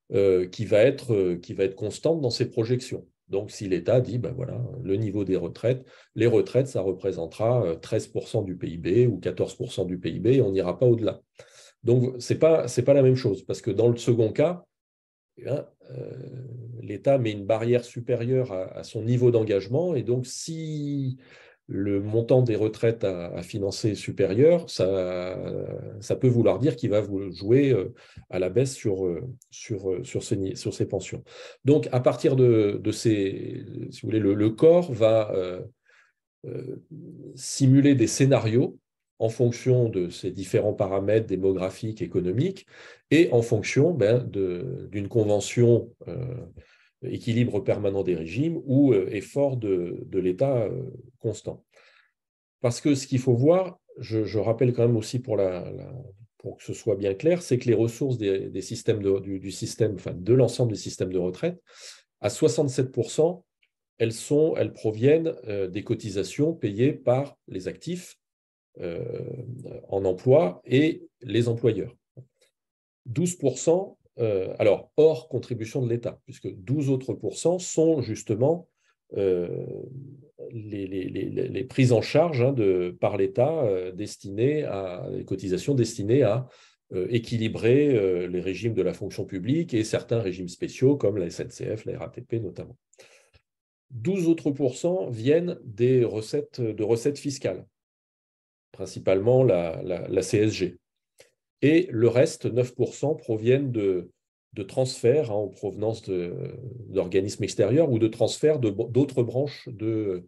qui va être constante dans ses projections. Donc, si l'État dit, ben voilà, le niveau des retraites, les retraites, ça représentera 13% du PIB ou 14% du PIB, et on n'ira pas au-delà. Donc, ce n'est pas la même chose, parce que dans le second cas, l'État met une barrière supérieure à son niveau d'engagement, et donc si le montant des retraites à financer est supérieur, ça peut vouloir dire qu'il va jouer à la baisse sur ses pensions. Donc, à partir de ces, si vous voulez, le corps va simuler des scénarios en fonction de ces différents paramètres démographiques, économiques, et en fonction d'une convention équilibre permanent des régimes ou effort de l'État constant. Parce que ce qu'il faut voir, je rappelle quand même aussi pour que ce soit bien clair, c'est que les ressources des systèmes du système, enfin de l'ensemble des systèmes de retraite, à 67%, elles proviennent des cotisations payées par les actifs en emploi et les employeurs. 12%, alors hors contribution de l'État, puisque 12 autres pourcents sont justement les prises en charge par l'État destinées à les cotisations destinées à équilibrer les régimes de la fonction publique et certains régimes spéciaux comme la SNCF, la RATP notamment. 12 autres pourcents viennent de recettes fiscales, principalement la CSG. Et le reste, 9%, proviennent de transferts en provenance d'organismes extérieurs ou de transferts d'autres branches de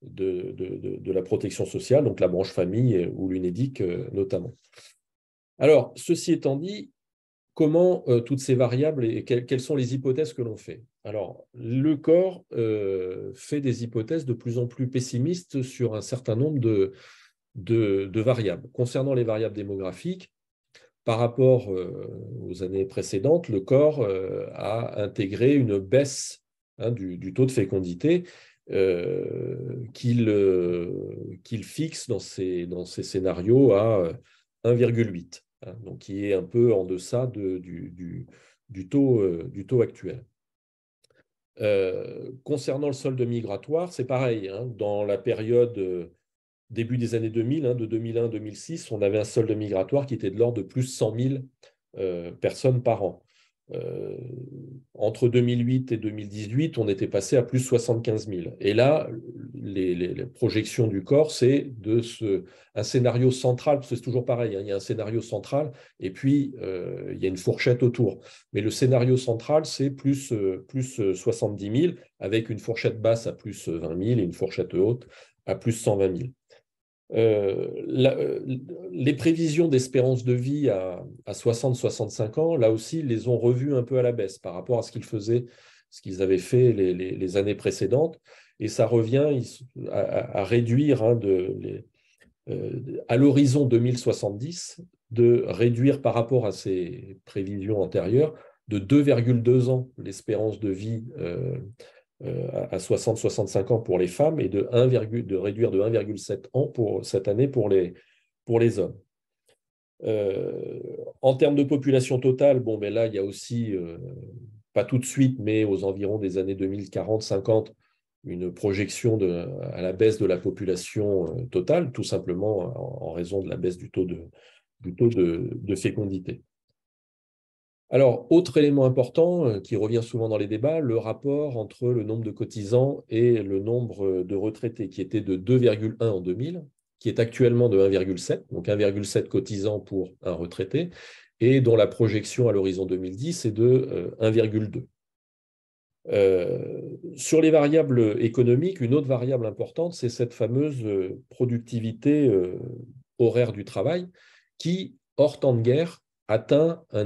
la protection sociale, donc la branche famille ou l'UNEDIC notamment. Alors, ceci étant dit, comment toutes ces variables et quelles sont les hypothèses que l'on fait? Alors, le corps fait des hypothèses de plus en plus pessimistes sur un certain nombre de variables. Concernant les variables démographiques, par rapport aux années précédentes, le corps a intégré une baisse du taux de fécondité qu'il fixe dans ses scénarios à 1,8, donc qui est un peu en deçà du taux actuel. Concernant le solde migratoire, c'est pareil. Dans la période début des années 2000, de 2001 à 2006, on avait un solde migratoire qui était de l'ordre de plus 100 000 personnes par an. Entre 2008 et 2018, on était passé à plus 75 000. Et là, les projections du corps, c'est un scénario central, parce que c'est toujours pareil, il y a un scénario central, et puis il y a une fourchette autour. Mais le scénario central, c'est plus 70 000, avec une fourchette basse à plus 20 000 et une fourchette haute à plus 120 000. Les prévisions d'espérance de vie à 60-65 ans, là aussi, les ont revues un peu à la baisse par rapport à ce qu'ils avaient fait les années précédentes. Et ça revient à réduire à l'horizon 2070, de réduire par rapport à ces prévisions antérieures de 2,2 ans l'espérance de vie à 60-65 ans pour les femmes et de réduire de 1,7 ans pour cette année pour les hommes. En termes de population totale, là, il y a aussi, pas tout de suite, mais aux environs des années 2040-50, une projection à la baisse de la population totale, tout simplement en raison de la baisse du taux de fécondité. Alors, autre élément important qui revient souvent dans les débats, le rapport entre le nombre de cotisants et le nombre de retraités, qui était de 2,1 en 2000, qui est actuellement de 1,7, donc 1,7 cotisants pour un retraité, et dont la projection à l'horizon 2010 est de 1,2. Sur les variables économiques, une autre variable importante, c'est cette fameuse productivité horaire du travail qui, hors temps de guerre, atteint les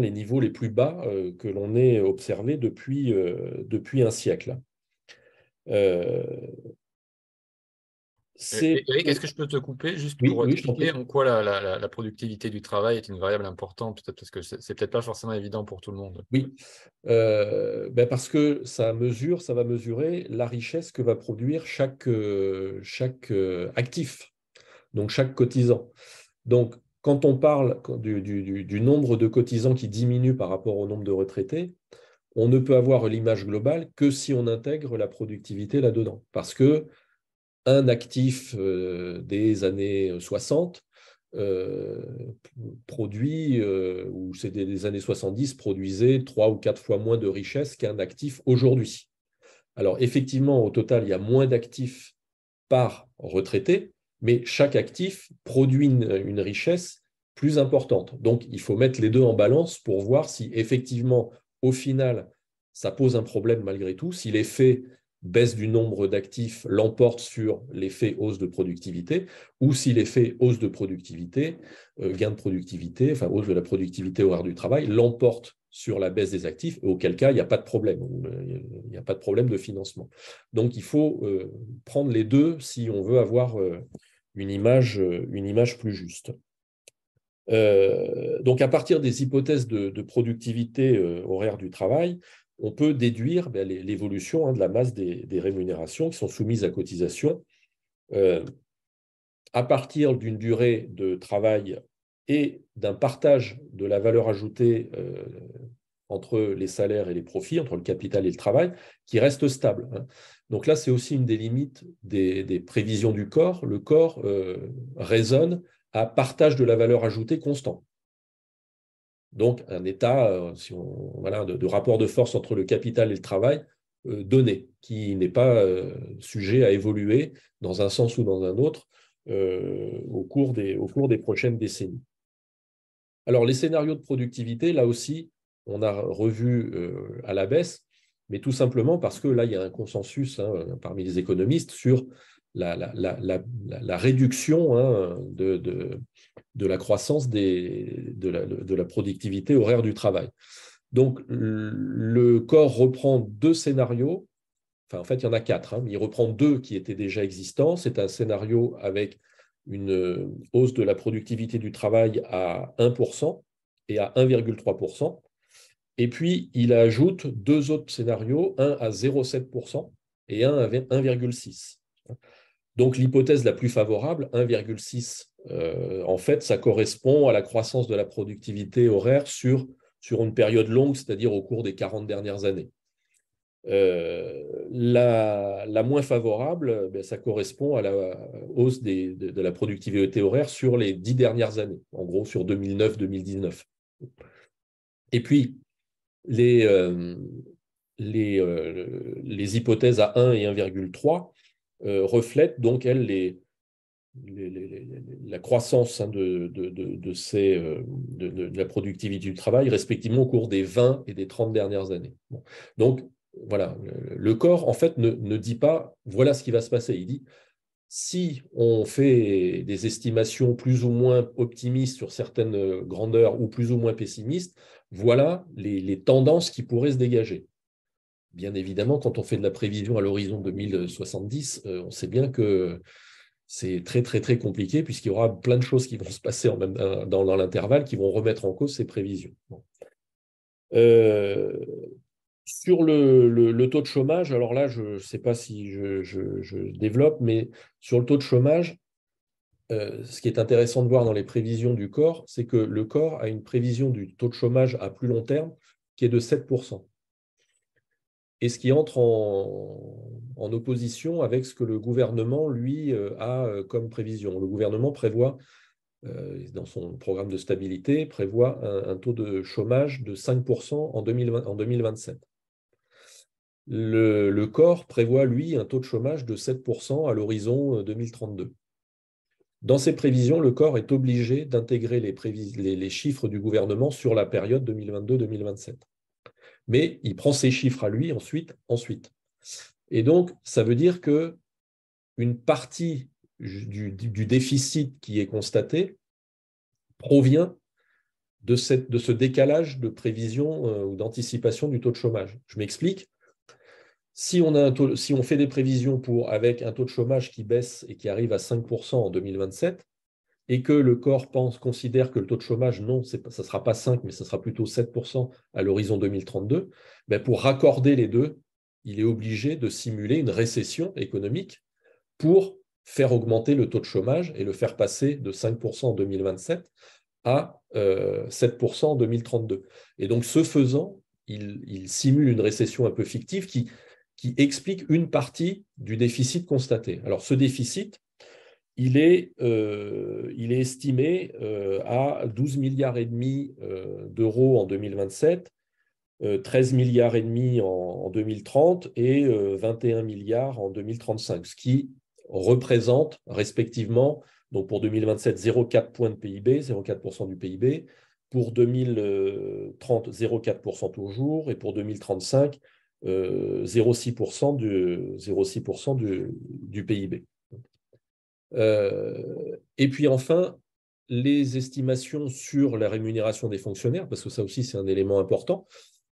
niveaux les plus bas que l'on ait observés depuis un siècle. Eric, est-ce que je peux te couper juste Oui, pour oui, je t'en expliquer prie. en quoi la productivité du travail est une variable importante, peut-être parce que c'est peut-être pas forcément évident pour tout le monde. Oui, parce que ça va mesurer la richesse que va produire chaque actif, donc chaque cotisant. Donc, quand on parle du nombre de cotisants qui diminue par rapport au nombre de retraités, on ne peut avoir l'image globale que si on intègre la productivité là-dedans. Parce que un actif des années 60 euh, produit, ou c'est des années 70, produisait 3 ou 4 fois moins de richesse qu'un actif aujourd'hui. Alors, effectivement, au total, il y a moins d'actifs par retraité, mais chaque actif produit une richesse plus importante. Donc, il faut mettre les deux en balance pour voir si effectivement, au final, ça pose un problème malgré tout, si l'effet baisse du nombre d'actifs l'emporte sur l'effet hausse de productivité, ou si l'effet hausse de productivité, gain de productivité, enfin hausse de la productivité horaire du travail, l'emporte sur la baisse des actifs, auquel cas, il n'y a pas de problème. Il n'y a pas de problème de financement. Donc, il faut prendre les deux si on veut avoir une image plus juste. Donc, à partir des hypothèses de productivité horaire du travail, on peut déduire l'évolution de la masse des rémunérations qui sont soumises à cotisation à partir d'une durée de travail et d'un partage de la valeur ajoutée entre les salaires et les profits, entre le capital et le travail, qui reste stable. Donc là, c'est aussi une des limites des prévisions du corps. Le corps raisonne à partage de la valeur ajoutée constant. Donc, un état de rapport de force entre le capital et le travail donné, qui n'est pas sujet à évoluer dans un sens ou dans un autre au cours des prochaines décennies. Alors, les scénarios de productivité, là aussi, on a revu à la baisse, mais tout simplement parce que là, il y a un consensus parmi les économistes sur la réduction de la croissance de la productivité horaire du travail. Donc, le corps reprend deux scénarios. Enfin, en fait, il y en a quatre, mais il reprend deux qui étaient déjà existants. C'est un scénario avec une hausse de la productivité du travail à 1% et à 1,3%. Et puis, il ajoute deux autres scénarios, un à 0,7% et un à 1,6%. Donc, l'hypothèse la plus favorable, 1,6, en fait, ça correspond à la croissance de la productivité horaire sur une période longue, c'est-à-dire au cours des 40 dernières années. La moins favorable, ça correspond à la hausse de la productivité horaire sur les 10 dernières années, en gros sur 2009-2019. Et puis, les hypothèses à 1 et 1,3 reflètent donc, elles, la croissance de la productivité du travail, respectivement au cours des 20 et des 30 dernières années. Bon. Donc, voilà, le corps, en fait, ne dit pas « voilà ce qui va se passer ». Il dit « si on fait des estimations plus ou moins optimistes sur certaines grandeurs ou plus ou moins pessimistes, voilà les tendances qui pourraient se dégager ». Bien évidemment, quand on fait de la prévision à l'horizon 2070, on sait bien que c'est très, très, très compliqué puisqu'il y aura plein de choses qui vont se passer dans l'intervalle qui vont remettre en cause ces prévisions. Bon. Sur le taux de chômage, alors là, je ne sais pas si je développe, mais sur le taux de chômage, ce qui est intéressant de voir dans les prévisions du corps, c'est que le corps a une prévision du taux de chômage à plus long terme qui est de 7%. Et ce qui entre en opposition avec ce que le gouvernement, lui, a comme prévision. Le gouvernement prévoit, dans son programme de stabilité, prévoit un taux de chômage de 5% en 2027. Le corps prévoit, lui, un taux de chômage de 7% à l'horizon 2032. Dans ces prévisions, le corps est obligé d'intégrer les chiffres du gouvernement sur la période 2022-2027. Mais il prend ces chiffres à lui ensuite. Et donc, ça veut dire qu'une partie du déficit qui est constaté provient de ce décalage de prévision ou d'anticipation du taux de chômage. Je m'explique. Si on fait des prévisions avec un taux de chômage qui baisse et qui arrive à 5% en 2027, et que le corps considère que le taux de chômage, non, ça ne sera pas 5, mais ça sera plutôt 7% à l'horizon 2032, ben pour raccorder les deux, il est obligé de simuler une récession économique pour faire augmenter le taux de chômage et le faire passer de 5% en 2027 à 7% en 2032. Et donc, ce faisant, il simule une récession un peu fictive qui explique une partie du déficit constaté. Alors, ce déficit, il est estimé à 12 milliards et demi d'euros en 2027, 13 milliards et demi en 2030 et 21 milliards en 2035, ce qui représente respectivement, donc pour 2027, 0,4 points de PIB, 0,4% du PIB, pour 2030, 0,4% toujours, et pour 2035, 0,6% du PIB. Et puis enfin, les estimations sur la rémunération des fonctionnaires, parce que ça aussi c'est un élément important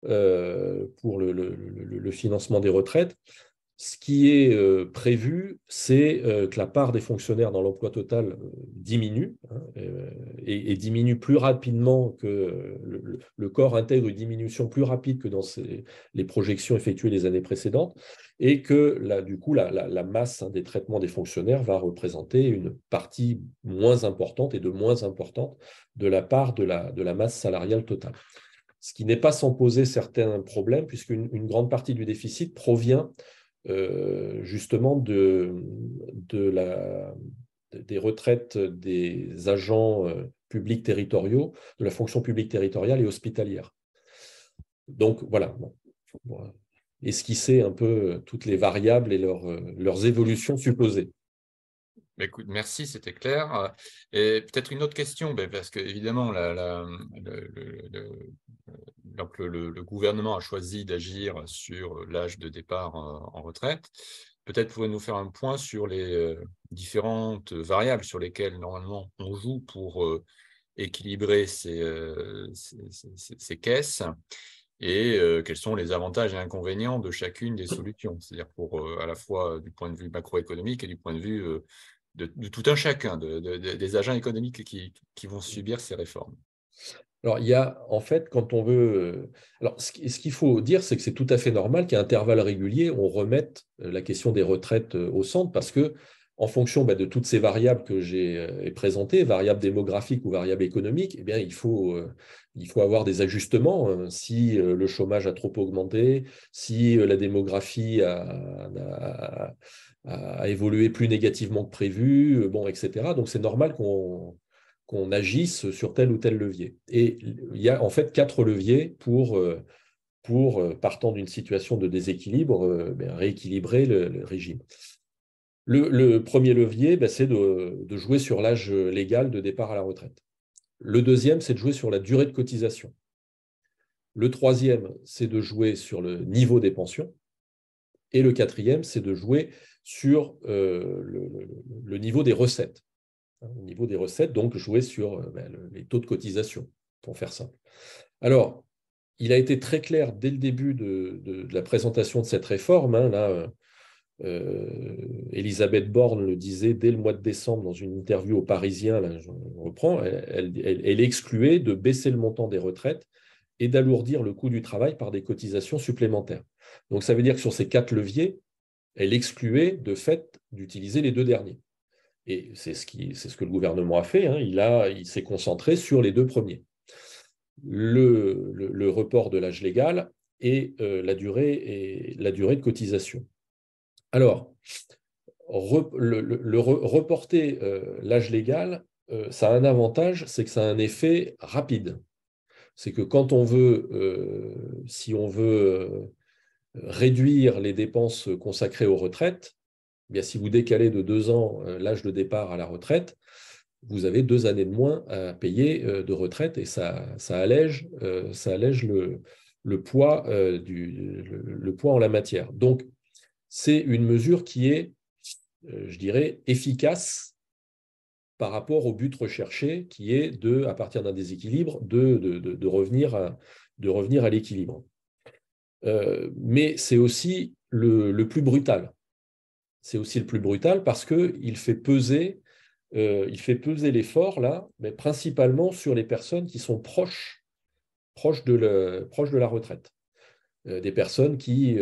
pour le financement des retraites. Ce qui est prévu, c'est que la part des fonctionnaires dans l'emploi total diminue, hein, et diminue plus rapidement que le corps intègre une diminution plus rapide que dans les projections effectuées les années précédentes, et que là, du coup, la masse des traitements des fonctionnaires va représenter une partie moins importante et de moins importante de la part de la masse salariale totale. Ce qui n'est pas sans poser certains problèmes, puisqu'une grande partie du déficit provient justement des retraites des agents publics territoriaux, de la fonction publique territoriale et hospitalière. Donc voilà, on va esquisser un peu toutes les variables et leurs évolutions supposées. Écoute, merci, c'était clair. Et peut-être une autre question, parce que évidemment, le gouvernement a choisi d'agir sur l'âge de départ en retraite. Peut-être pourriez-vous nous faire un point sur les différentes variables sur lesquelles normalement on joue pour équilibrer ces caisses, et quels sont les avantages et inconvénients de chacune des solutions, c'est-à-dire à la fois du point de vue macroéconomique et du point de vue de tout un chacun, des agents économiques qui vont subir ces réformes. Alors, il y a, en fait, quand on veut… Alors, ce qu'il faut dire, c'est que c'est tout à fait normal qu'à intervalles réguliers, on remette la question des retraites au centre, parce que, en fonction de toutes ces variables que j'ai présentées, variables démographiques ou variables économiques, eh bien, il faut avoir des ajustements. Si le chômage a trop augmenté, si la démographie a évolué plus négativement que prévu, etc. Donc, c'est normal qu'on agisse sur tel ou tel levier. Et il y a en fait 4 leviers pour partant d'une situation de déséquilibre, rééquilibrer le régime. Le premier levier, c'est de jouer sur l'âge légal de départ à la retraite. Le deuxième, c'est de jouer sur la durée de cotisation. Le troisième, c'est de jouer sur le niveau des pensions. Et le quatrième, c'est de jouer sur le niveau des recettes. Au niveau des recettes, donc jouer sur les taux de cotisation, pour faire simple. Alors, il a été très clair dès le début de la présentation de cette réforme, Elisabeth Borne le disait dès le mois de décembre dans une interview au Parisien, là, je reprends, elle excluait de baisser le montant des retraites et d'alourdir le coût du travail par des cotisations supplémentaires. Donc ça veut dire que sur ces 4 leviers, elle excluait de fait d'utiliser les 2 derniers. Et c'est ce que le gouvernement a fait, il s'est concentré sur les 2 premiers. Le report de l'âge légal et la durée de cotisation. Alors, reporter l'âge légal, ça a un avantage, c'est que ça a un effet rapide. C'est que quand on veut, si on veut réduire les dépenses consacrées aux retraites, eh bien, si vous décalez de 2 ans l'âge de départ à la retraite, vous avez 2 années de moins à payer de retraite, et ça allège le poids en la matière. Donc, c'est une mesure qui est, je dirais, efficace par rapport au but recherché, qui est à partir d'un déséquilibre, de revenir à l'équilibre. Mais c'est aussi le plus brutal. C'est aussi le plus brutal parce qu'il fait peser l'effort, là, mais principalement sur les personnes qui sont proches de la retraite. Des personnes qui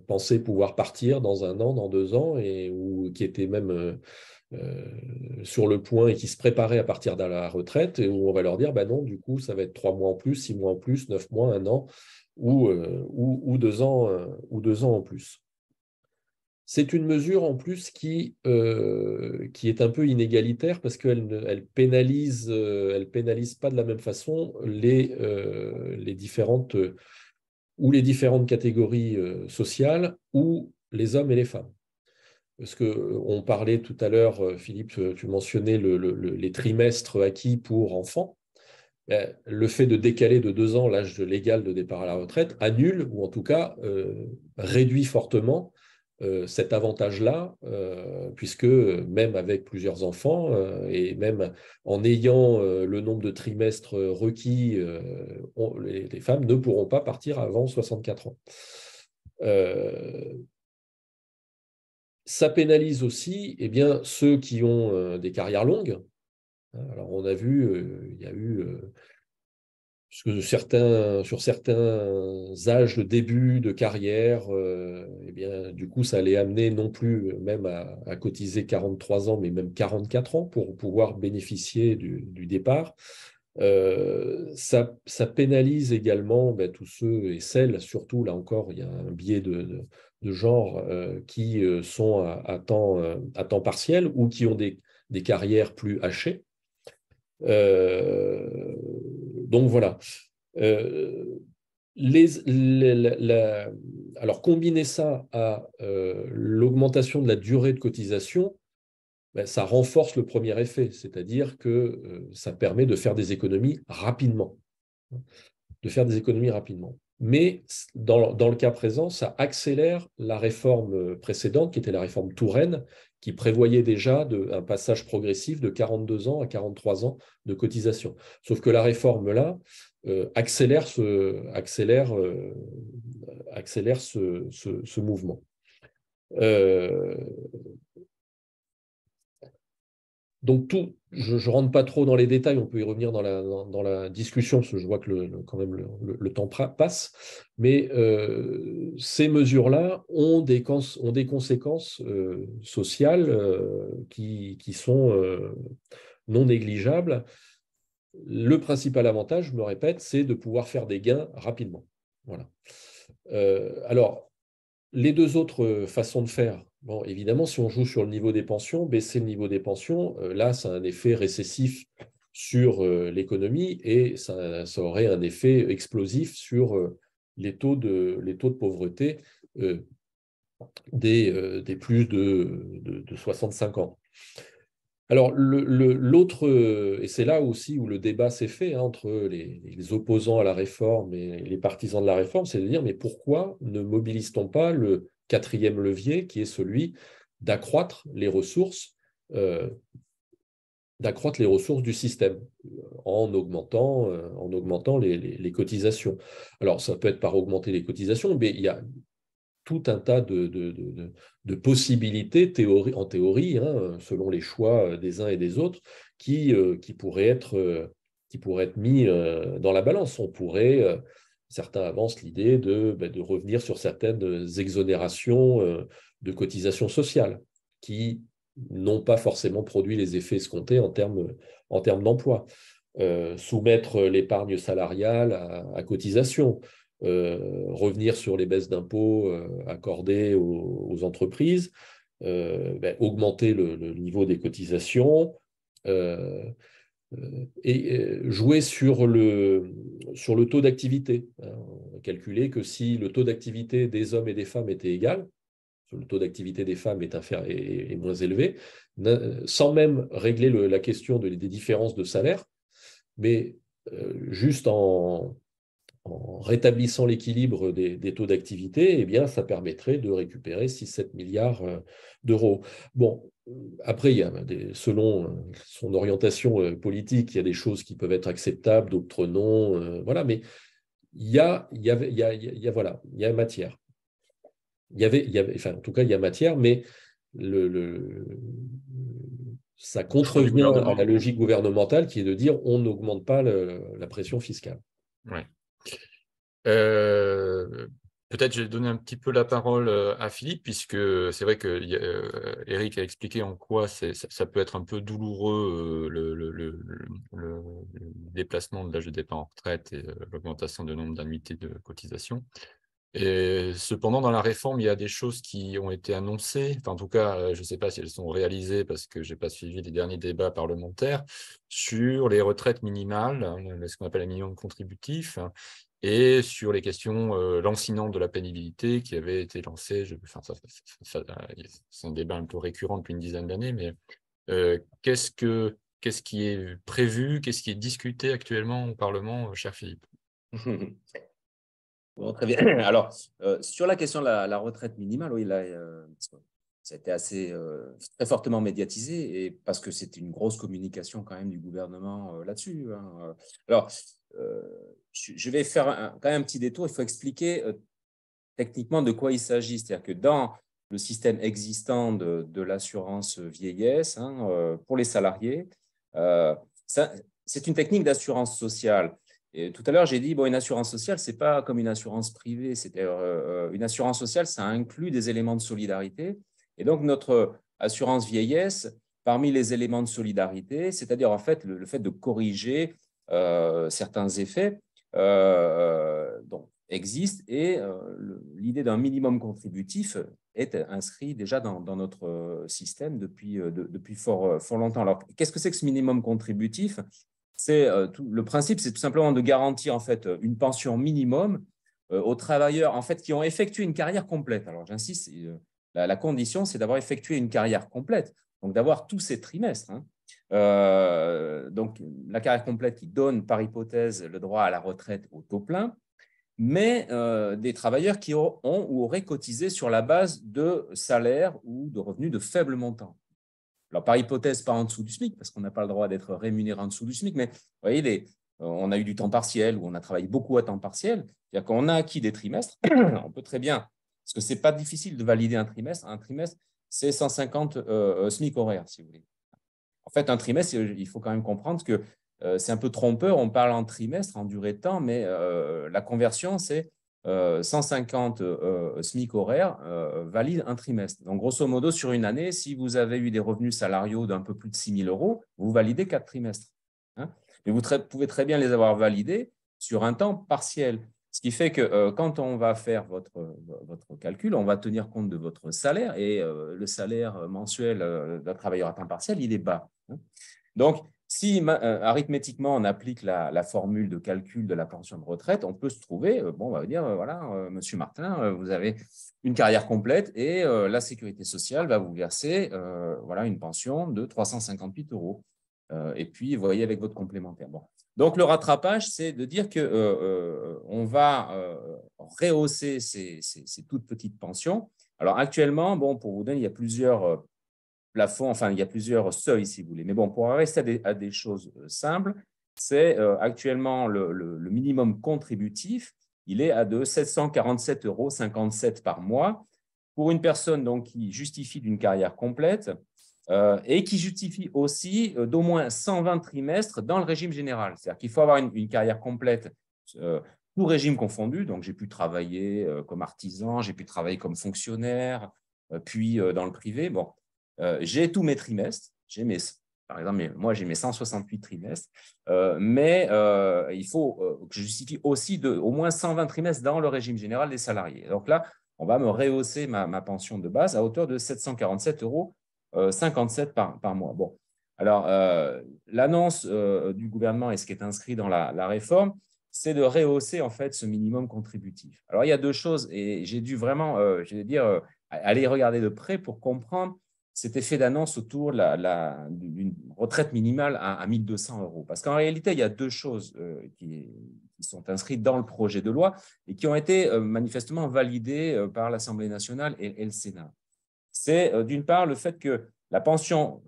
pensaient pouvoir partir dans 1 an, dans 2 ans, ou qui étaient même sur le point et qui se préparaient à partir de la retraite, et où on va leur dire, bah non, du coup, ça va être 3 mois en plus, 6 mois en plus, 9 mois, 1 an, ou 2 ans, ou 2 ans en plus. C'est une mesure en plus qui est un peu inégalitaire parce qu'elle pénalise pas de la même façon les différentes catégories sociales ou les hommes et les femmes. Parce qu'on parlait tout à l'heure, Philippe, tu mentionnais les trimestres acquis pour enfants. Le fait de décaler de 2 ans l'âge légal de départ à la retraite annule, ou en tout cas réduit fortement cet avantage-là, puisque même avec plusieurs enfants et même en ayant le nombre de trimestres requis, les femmes ne pourront pas partir avant 64 ans. Ça pénalise aussi ceux qui ont des carrières longues. Alors on a vu, il y a eu parce que sur certains âges de début de carrière, du coup, ça allait amener non plus même à cotiser 43 ans, mais même 44 ans pour pouvoir bénéficier du départ. Ça pénalise également tous ceux et celles, surtout, là encore, il y a un biais de genre qui sont à temps partiel ou qui ont des carrières plus hachées. Donc voilà. Alors combiner ça à l'augmentation de la durée de cotisation, ça renforce le premier effet, c'est-à-dire que ça permet de faire des économies rapidement. Mais dans le cas présent, ça accélère la réforme précédente, qui était la réforme Touraine, qui prévoyait déjà un passage progressif de 42 ans à 43 ans de cotisation. Sauf que la réforme, là, accélère ce mouvement. Donc, je ne rentre pas trop dans les détails, on peut y revenir dans la discussion, parce que je vois que quand même le temps passe, mais ces mesures-là ont des conséquences sociales qui sont non négligeables. Le principal avantage, je me répète, c'est de pouvoir faire des gains rapidement. Voilà. Alors, les deux autres façons de faire, bon, évidemment, si on joue sur le niveau des pensions, baisser le niveau des pensions, là, ça a un effet récessif sur l'économie et ça aurait un effet explosif sur les taux de pauvreté des plus de 65 ans. Alors, l'autre, et c'est là aussi où le débat s'est fait entre les opposants à la réforme et les partisans de la réforme, c'est de dire, mais pourquoi ne mobilise-t-on pas le 4e levier, qui est celui d'accroître les ressources du système en augmentant les cotisations. Alors, ça peut être par augmenter les cotisations, mais il y a tout un tas de possibilités en théorie, hein, selon les choix des uns et des autres, qui pourraient être mis dans la balance. Certains avancent l'idée de revenir sur certaines exonérations de cotisations sociales qui n'ont pas forcément produit les effets escomptés en termes d'emploi. Soumettre l'épargne salariale à cotisation. Revenir sur les baisses d'impôts accordées aux entreprises, augmenter le niveau des cotisations et jouer sur le taux d'activité. On a calculé que si le taux d'activité des hommes et des femmes était égal, le taux d'activité des femmes est moins élevé, sans même régler la question des différences de salaire, mais juste en rétablissant l'équilibre des taux d'activité, ça permettrait de récupérer 6-7 milliards d'euros. Bon, après, selon son orientation politique, il y a des choses qui peuvent être acceptables, d'autres non, voilà, mais il y a matière. enfin, en tout cas, il y a matière, mais ça contrevient à la logique gouvernementale qui est de dire on n'augmente pas la pression fiscale. Ouais. Peut-être je vais donner un petit peu la parole à Philippe, puisque c'est vrai que Eric a expliqué en quoi ça peut être un peu douloureux le déplacement de l'âge de départ en retraite et l'augmentation du nombre d'annuités de cotisation. Et cependant, dans la réforme, il y a des choses qui ont été annoncées. Enfin, en tout cas, je ne sais pas si elles sont réalisées parce que je n'ai pas suivi les derniers débats parlementaires sur les retraites minimales, ce qu'on appelle les minimums contributifs, et sur les questions lancinantes de la pénibilité qui avaient été lancées. C'est un débat un peu récurrent depuis une dizaine d'années, mais qu'est-ce qui est prévu, qu'est-ce qui est discuté actuellement au Parlement, cher Philippe? Bon, très bien. Alors, sur la question de la retraite minimale, oui, là, ça a été très fortement médiatisé, et parce que c'est une grosse communication quand même du gouvernement là-dessus. Hein. Alors, je vais faire quand même un petit détour. Il faut expliquer techniquement de quoi il s'agit. C'est-à-dire que dans le système existant de l'assurance vieillesse, hein, pour les salariés, c'est une technique d'assurance sociale. Et tout à l'heure, j'ai dit, bon, une assurance sociale, ce n'est pas comme une assurance privée. Une assurance sociale, ça inclut des éléments de solidarité. Et donc, notre assurance vieillesse, parmi les éléments de solidarité, c'est-à-dire en fait le fait de corriger certains effets donc, existent. Et l'idée d'un minimum contributif est inscrit déjà dans notre système depuis fort longtemps. Alors, qu'est-ce que c'est que ce minimum contributif ? Le principe, c'est tout simplement de garantir en fait une pension minimum aux travailleurs en fait qui ont effectué une carrière complète. Alors j'insiste, la condition, c'est d'avoir effectué une carrière complète, donc d'avoir tous ces trimestres. Hein. Donc la carrière complète qui donne par hypothèse le droit à la retraite au taux plein, mais des travailleurs qui ont ou auraient cotisé sur la base de salaires ou de revenus de faible montant. Alors, par hypothèse, pas en dessous du SMIC, parce qu'on n'a pas le droit d'être rémunéré en dessous du SMIC, mais vous voyez, on a eu du temps partiel ou on a travaillé beaucoup à temps partiel. C'est-à-dire qu'on a acquis des trimestres. On peut très bien, parce que ce n'est pas difficile de valider un trimestre. Un trimestre, c'est 150 SMIC horaires, si vous voulez. En fait, un trimestre, il faut quand même comprendre que c'est un peu trompeur. On parle en trimestre, en durée de temps, mais la conversion, c'est 150 SMIC horaires valide un trimestre. Donc, grosso modo, sur une année, si vous avez eu des revenus salariaux d'un peu plus de 6 000 €, vous validez 4 trimestres. Hein, mais vous pouvez très bien les avoir validés sur un temps partiel. Ce qui fait que quand on va faire votre calcul, on va tenir compte de votre salaire, et le salaire mensuel d'un travailleur à temps partiel, il est bas. Hein. Donc, si arithmétiquement on applique la formule de calcul de la pension de retraite, on peut se trouver, on va dire, voilà, monsieur Martin, vous avez une carrière complète et la sécurité sociale va vous verser voilà, une pension de 358 €. Et puis, vous voyez avec votre complémentaire. Bon. Donc, le rattrapage, c'est de dire qu'on va rehausser ces toutes petites pensions. Alors, actuellement, pour vous donner, il y a plusieurs plafond, enfin, il y a plusieurs seuils, si vous voulez. Mais bon, pour rester à des choses simples, c'est actuellement le minimum contributif, il est à de 747,57 € par mois pour une personne donc, qui justifie d'une carrière complète et qui justifie aussi d'au moins 120 trimestres dans le régime général. C'est-à-dire qu'il faut avoir une carrière complète tout régime confondu. Donc, j'ai pu travailler comme artisan, j'ai pu travailler comme fonctionnaire, puis dans le privé. Bon. J'ai tous mes trimestres, par exemple, moi j'ai mes 168 trimestres, mais il faut que je justifie aussi au moins 120 trimestres dans le régime général des salariés. Donc là, on va me rehausser ma pension de base à hauteur de 747,57 € par mois. Bon, alors l'annonce du gouvernement et ce qui est inscrit dans la réforme, c'est de rehausser en fait ce minimum contributif. Alors il y a deux choses et j'ai dû vraiment, je vais dire, aller regarder de près pour comprendre cet effet d'annonce autour d'une retraite minimale à 1 200 €. Parce qu'en réalité, il y a deux choses qui sont inscrites dans le projet de loi et qui ont été manifestement validées par l'Assemblée nationale et le Sénat. C'est d'une part le fait que la pension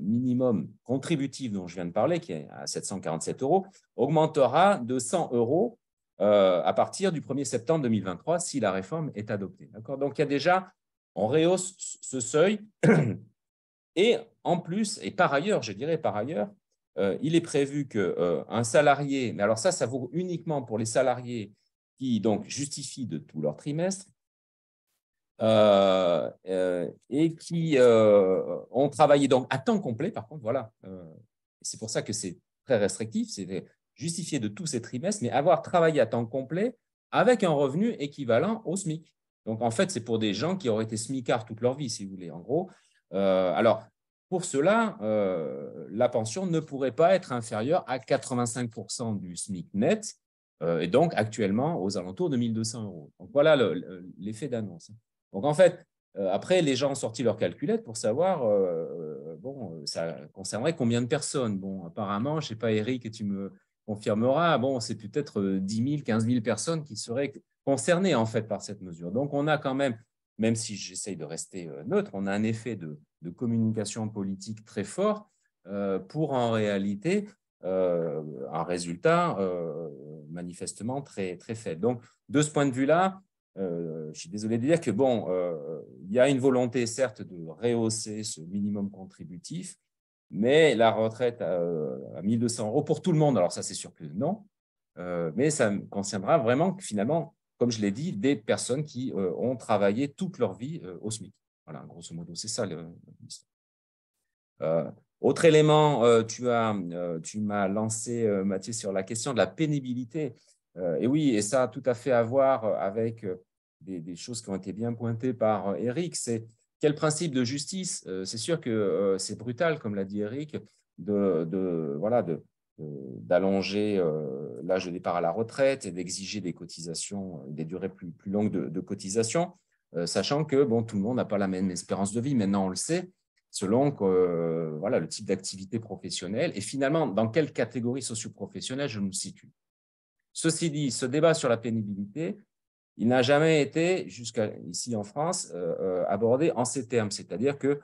minimum contributive dont je viens de parler, qui est à 747 €, augmentera de 100 € à partir du 1er septembre 2023 si la réforme est adoptée. Donc, il y a déjà, on rehausse ce seuil. Et en plus, et par ailleurs, je dirais par ailleurs, il est prévu qu'un salarié, mais alors ça vaut uniquement pour les salariés qui donc justifient de tout leur trimestre et qui ont travaillé donc à temps complet, par contre, voilà. C'est pour ça que c'est très restrictif, c'est justifier de tous ces trimestres, mais avoir travaillé à temps complet avec un revenu équivalent au SMIC. Donc, en fait, c'est pour des gens qui auraient été smicards toute leur vie, si vous voulez, en gros. Alors, pour cela, la pension ne pourrait pas être inférieure à 85% du SMIC net, et donc actuellement aux alentours de 1 200 €. Donc, voilà l'effet d'annonce. Donc, en fait, après, les gens ont sorti leur calculette pour savoir, bon, ça concernerait combien de personnes. Bon, apparemment, je ne sais pas, Eric, et tu me confirmeras, bon, c'est peut-être 10 000, 15 000 personnes qui seraient concernées, en fait, par cette mesure. Donc, on a quand même si j'essaye de rester neutre, on a un effet de communication politique très fort pour, en réalité, un résultat manifestement très, très faible. Donc, de ce point de vue-là, je suis désolé de dire que, bon, il y a une volonté, certes, de rehausser ce minimum contributif, mais la retraite à 1 200 € pour tout le monde, alors ça, c'est sûr que non, mais ça concernera vraiment, finalement, comme je l'ai dit, des personnes qui ont travaillé toute leur vie au SMIC. Voilà, grosso modo, c'est ça l'histoire. Autre élément, tu m'as lancé, Mathieu, sur la question de la pénibilité. Et oui, et ça a tout à fait à voir avec des choses qui ont été bien pointées par Eric. C'est quel principe de justice? C'est sûr que c'est brutal, comme l'a dit Eric, d'allonger l'âge de départ à la retraite et d'exiger des cotisations, des durées plus longues de cotisation, sachant que bon, tout le monde n'a pas la même espérance de vie. Maintenant, on le sait, selon le type d'activité professionnelle et finalement, dans quelle catégorie socio-professionnelle je me situe. Ceci dit, ce débat sur la pénibilité, il n'a jamais été, jusqu'ici en France, abordé en ces termes, c'est-à-dire que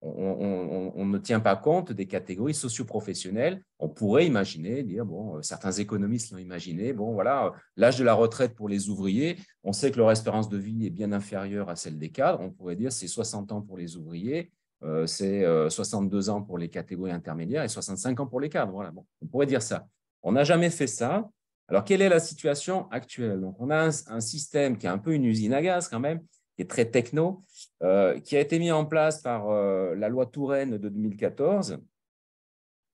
on ne tient pas compte des catégories socio-professionnelles. On pourrait imaginer, dire, bon, certains économistes l'ont imaginé, bon, voilà, l'âge de la retraite pour les ouvriers, on sait que leur espérance de vie est bien inférieure à celle des cadres. On pourrait dire c'est 60 ans pour les ouvriers, c'est 62 ans pour les catégories intermédiaires et 65 ans pour les cadres. Voilà, bon, on pourrait dire ça. On n'a jamais fait ça. Alors, quelle est la situation actuelle? Donc, on a un système qui est un peu une usine à gaz quand même, qui est très techno, qui a été mis en place par la loi Touraine de 2014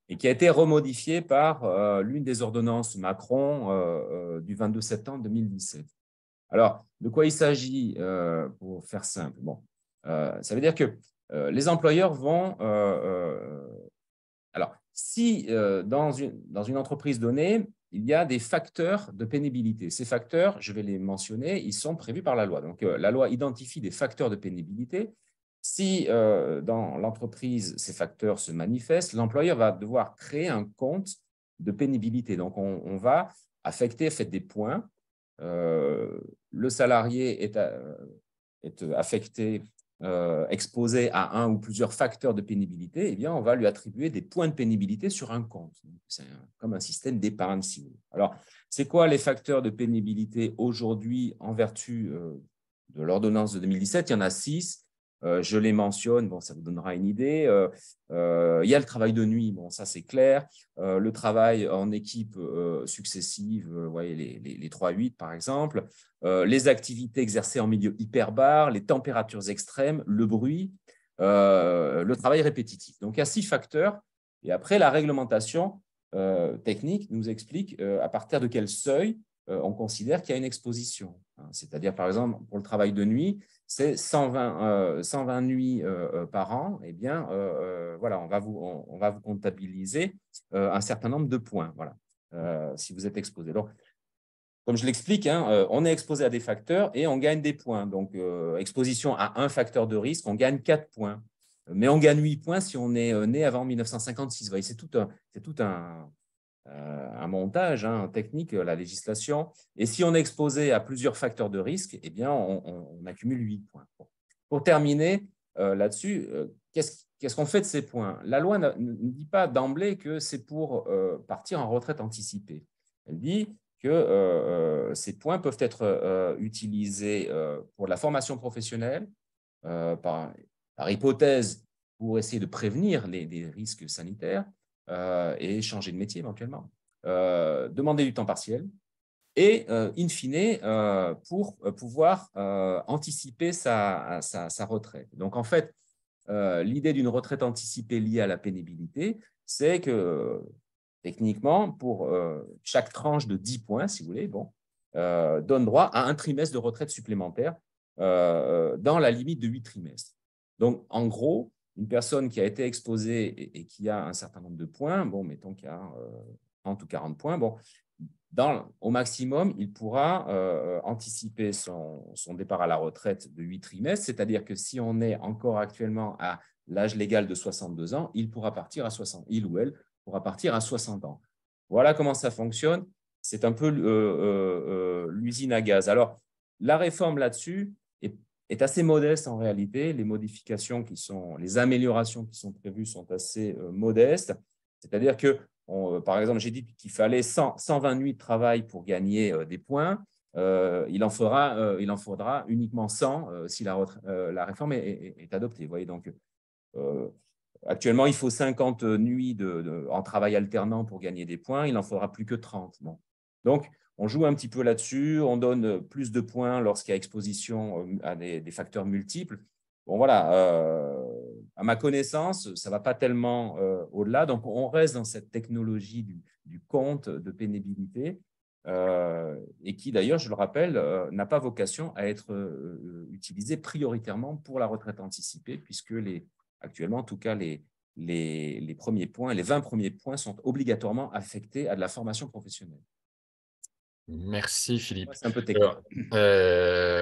et qui a été remodifiée par l'une des ordonnances Macron du 22 septembre 2017. Alors, de quoi il s'agit pour faire simple? Bon, ça veut dire que les employeurs vont… alors, si dans une entreprise donnée, il y a des facteurs de pénibilité. Ces facteurs, je vais les mentionner, ils sont prévus par la loi. Donc, la loi identifie des facteurs de pénibilité. Si dans l'entreprise, ces facteurs se manifestent, l'employeur va devoir créer un compte de pénibilité. Donc, on va affecter des points. Le salarié est affecté, exposé à un ou plusieurs facteurs de pénibilité, eh bien, on va lui attribuer des points de pénibilité sur un compte. C'est comme un système d'épargne, si vous voulez. Alors, c'est quoi les facteurs de pénibilité aujourd'hui en vertu de l'ordonnance de 2017? Il y en a 6. Je les mentionne, bon, ça vous donnera une idée. Il y a le travail de nuit, bon, ça c'est clair. Le travail en équipe successive, vous voyez les 3-8 par exemple. Les activités exercées en milieu hyperbare, les températures extrêmes, le bruit, le travail répétitif. Donc, il y a 6 facteurs. Et après, la réglementation technique nous explique à partir de quel seuil on considère qu'il y a une exposition. C'est-à-dire, par exemple, pour le travail de nuit, c'est 120 nuits par an. Eh bien, voilà, on va vous comptabiliser un certain nombre de points, voilà, si vous êtes exposé. Donc, comme je l'explique, on est exposé à des facteurs et on gagne des points. Donc, exposition à un facteur de risque, on gagne 4 points. Mais on gagne 8 points si on est né avant 1956. Vous voyez, c'est tout un montage technique, la législation. Et si on est exposé à plusieurs facteurs de risque, eh bien, on accumule 8 points. Bon. Pour terminer là-dessus, qu'est-ce qu'on fait de ces points? La loi ne dit pas d'emblée que c'est pour partir en retraite anticipée. Elle dit que ces points peuvent être utilisés pour la formation professionnelle, par hypothèse, pour essayer de prévenir des risques sanitaires et changer de métier éventuellement, demander du temps partiel et, in fine, pour pouvoir anticiper sa retraite. Donc, en fait, l'idée d'une retraite anticipée liée à la pénibilité, c'est que, techniquement, pour chaque tranche de 10 points, si vous voulez, donne droit à un trimestre de retraite supplémentaire dans la limite de 8 trimestres. Donc, en gros, une personne qui a été exposée et qui a un certain nombre de points, mettons qu'il y a 30 ou 40 points, au maximum, il pourra anticiper son départ à la retraite de 8 trimestres, c'est-à-dire que si on est encore actuellement à l'âge légal de 62 ans, il ou elle pourra partir à 60 ans. Voilà comment ça fonctionne. C'est un peu l'usine à gaz. Alors, la réforme là-dessus est assez modeste en réalité. Les modifications les améliorations qui sont prévues sont assez modestes. C'est-à-dire que, par exemple, j'ai dit qu'il fallait 120 nuits de travail pour gagner des points. Il en faudra uniquement 100 si la réforme est adoptée. Vous voyez, donc, actuellement, il faut 50 nuits en travail alternant pour gagner des points. Il n'en faudra plus que 30. Bon. Donc, on joue un petit peu là-dessus. On donne plus de points lorsqu'il y a exposition à des facteurs multiples. Bon, voilà. À ma connaissance, ça ne va pas tellement au-delà. Donc, on reste dans cette technologie du compte de pénibilité et qui, d'ailleurs, je le rappelle, n'a pas vocation à être utilisée prioritairement pour la retraite anticipée, puisque actuellement, en tout cas, les premiers points, les 20 premiers points sont obligatoirement affectés à de la formation professionnelle. Merci Philippe. C'est un peu technique. Alors,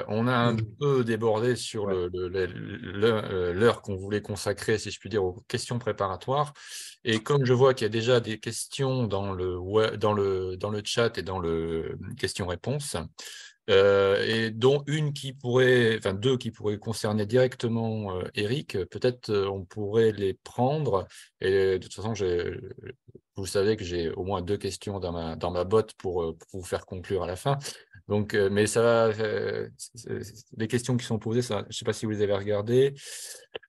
on a un peu débordé sur l'heure qu'on voulait consacrer, si je puis dire, aux questions préparatoires. Et comme je vois qu'il y a déjà des questions dans le chat et dans le questions-réponses, et dont deux qui pourraient concerner directement Eric, peut-être on pourrait les prendre. Et de toute façon, vous savez que j'ai au moins 2 questions dans ma botte pour vous faire conclure à la fin. Donc, mais ça va, les questions qui sont posées, ça, je ne sais pas si vous les avez regardées.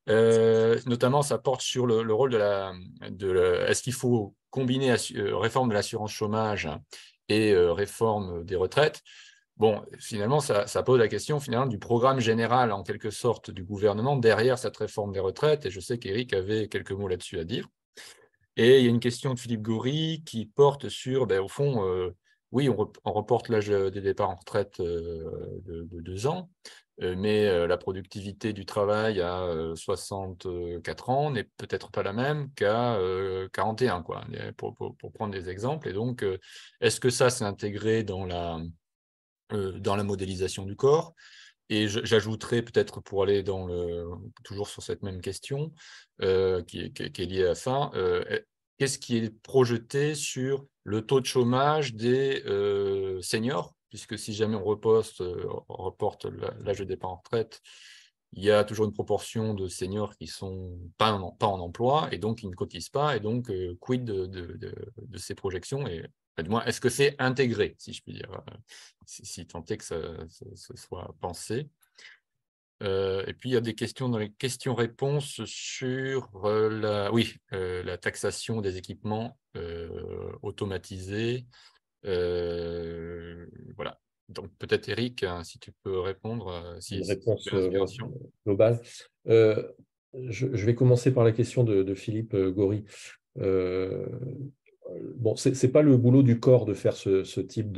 Notamment, ça porte sur le rôle est-ce qu'il faut combiner réforme de l'assurance chômage et réforme des retraites? Bon, finalement, ça pose la question finalement du programme général, en quelque sorte, du gouvernement derrière cette réforme des retraites. Et je sais qu'Éric avait quelques mots là-dessus à dire. Et il y a une question de Philippe Goury qui porte sur, au fond, oui, on reporte l'âge des départs en retraite de 2 ans, mais la productivité du travail à 64 ans n'est peut-être pas la même qu'à 41, quoi, pour prendre des exemples. Et donc, est-ce que ça, c'est intégré dans la modélisation du corps? Et j'ajouterais peut-être, pour aller toujours sur cette même question qui est liée à ça, qu'est-ce qui est projeté sur le taux de chômage des seniors? Puisque si jamais on reporte l'âge de départ en retraite, il y a toujours une proportion de seniors qui ne sont pas en emploi et donc qui ne cotisent pas. Et donc, quid de ces projections? Et du moins, est-ce que c'est intégré, si je puis dire, si tant est que ça soit pensé? Et puis, il y a des questions dans les questions-réponses sur la taxation des équipements automatisés. Voilà. Donc, peut-être, Eric, hein, si tu peux répondre. Une réponse globale. Je vais commencer par la question de Philippe Goury. Bon, ce n'est pas le boulot du corps de faire ce type